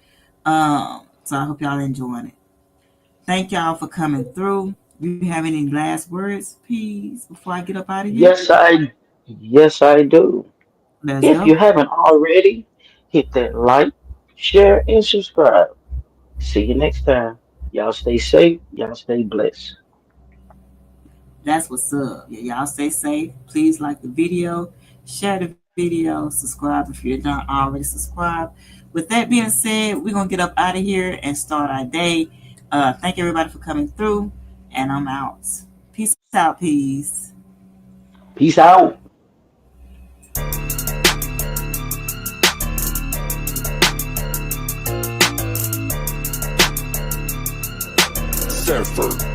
So I hope y'all enjoying it. Thank y'all for coming through. You have any last words, please, before I get up out of here? yes, I do. Let's If go. you haven't already, hit that like, share, and subscribe. See you next time. Y'all stay safe. Y'all stay blessed. That's what's up. Yeah, y'all stay safe. Please like the video, share the video, subscribe if you're not already subscribed. With that being said, we're gonna get up out of here and start our day. Thank everybody for coming through, and I'm out. Peace out, peace. Peace out. Sanford.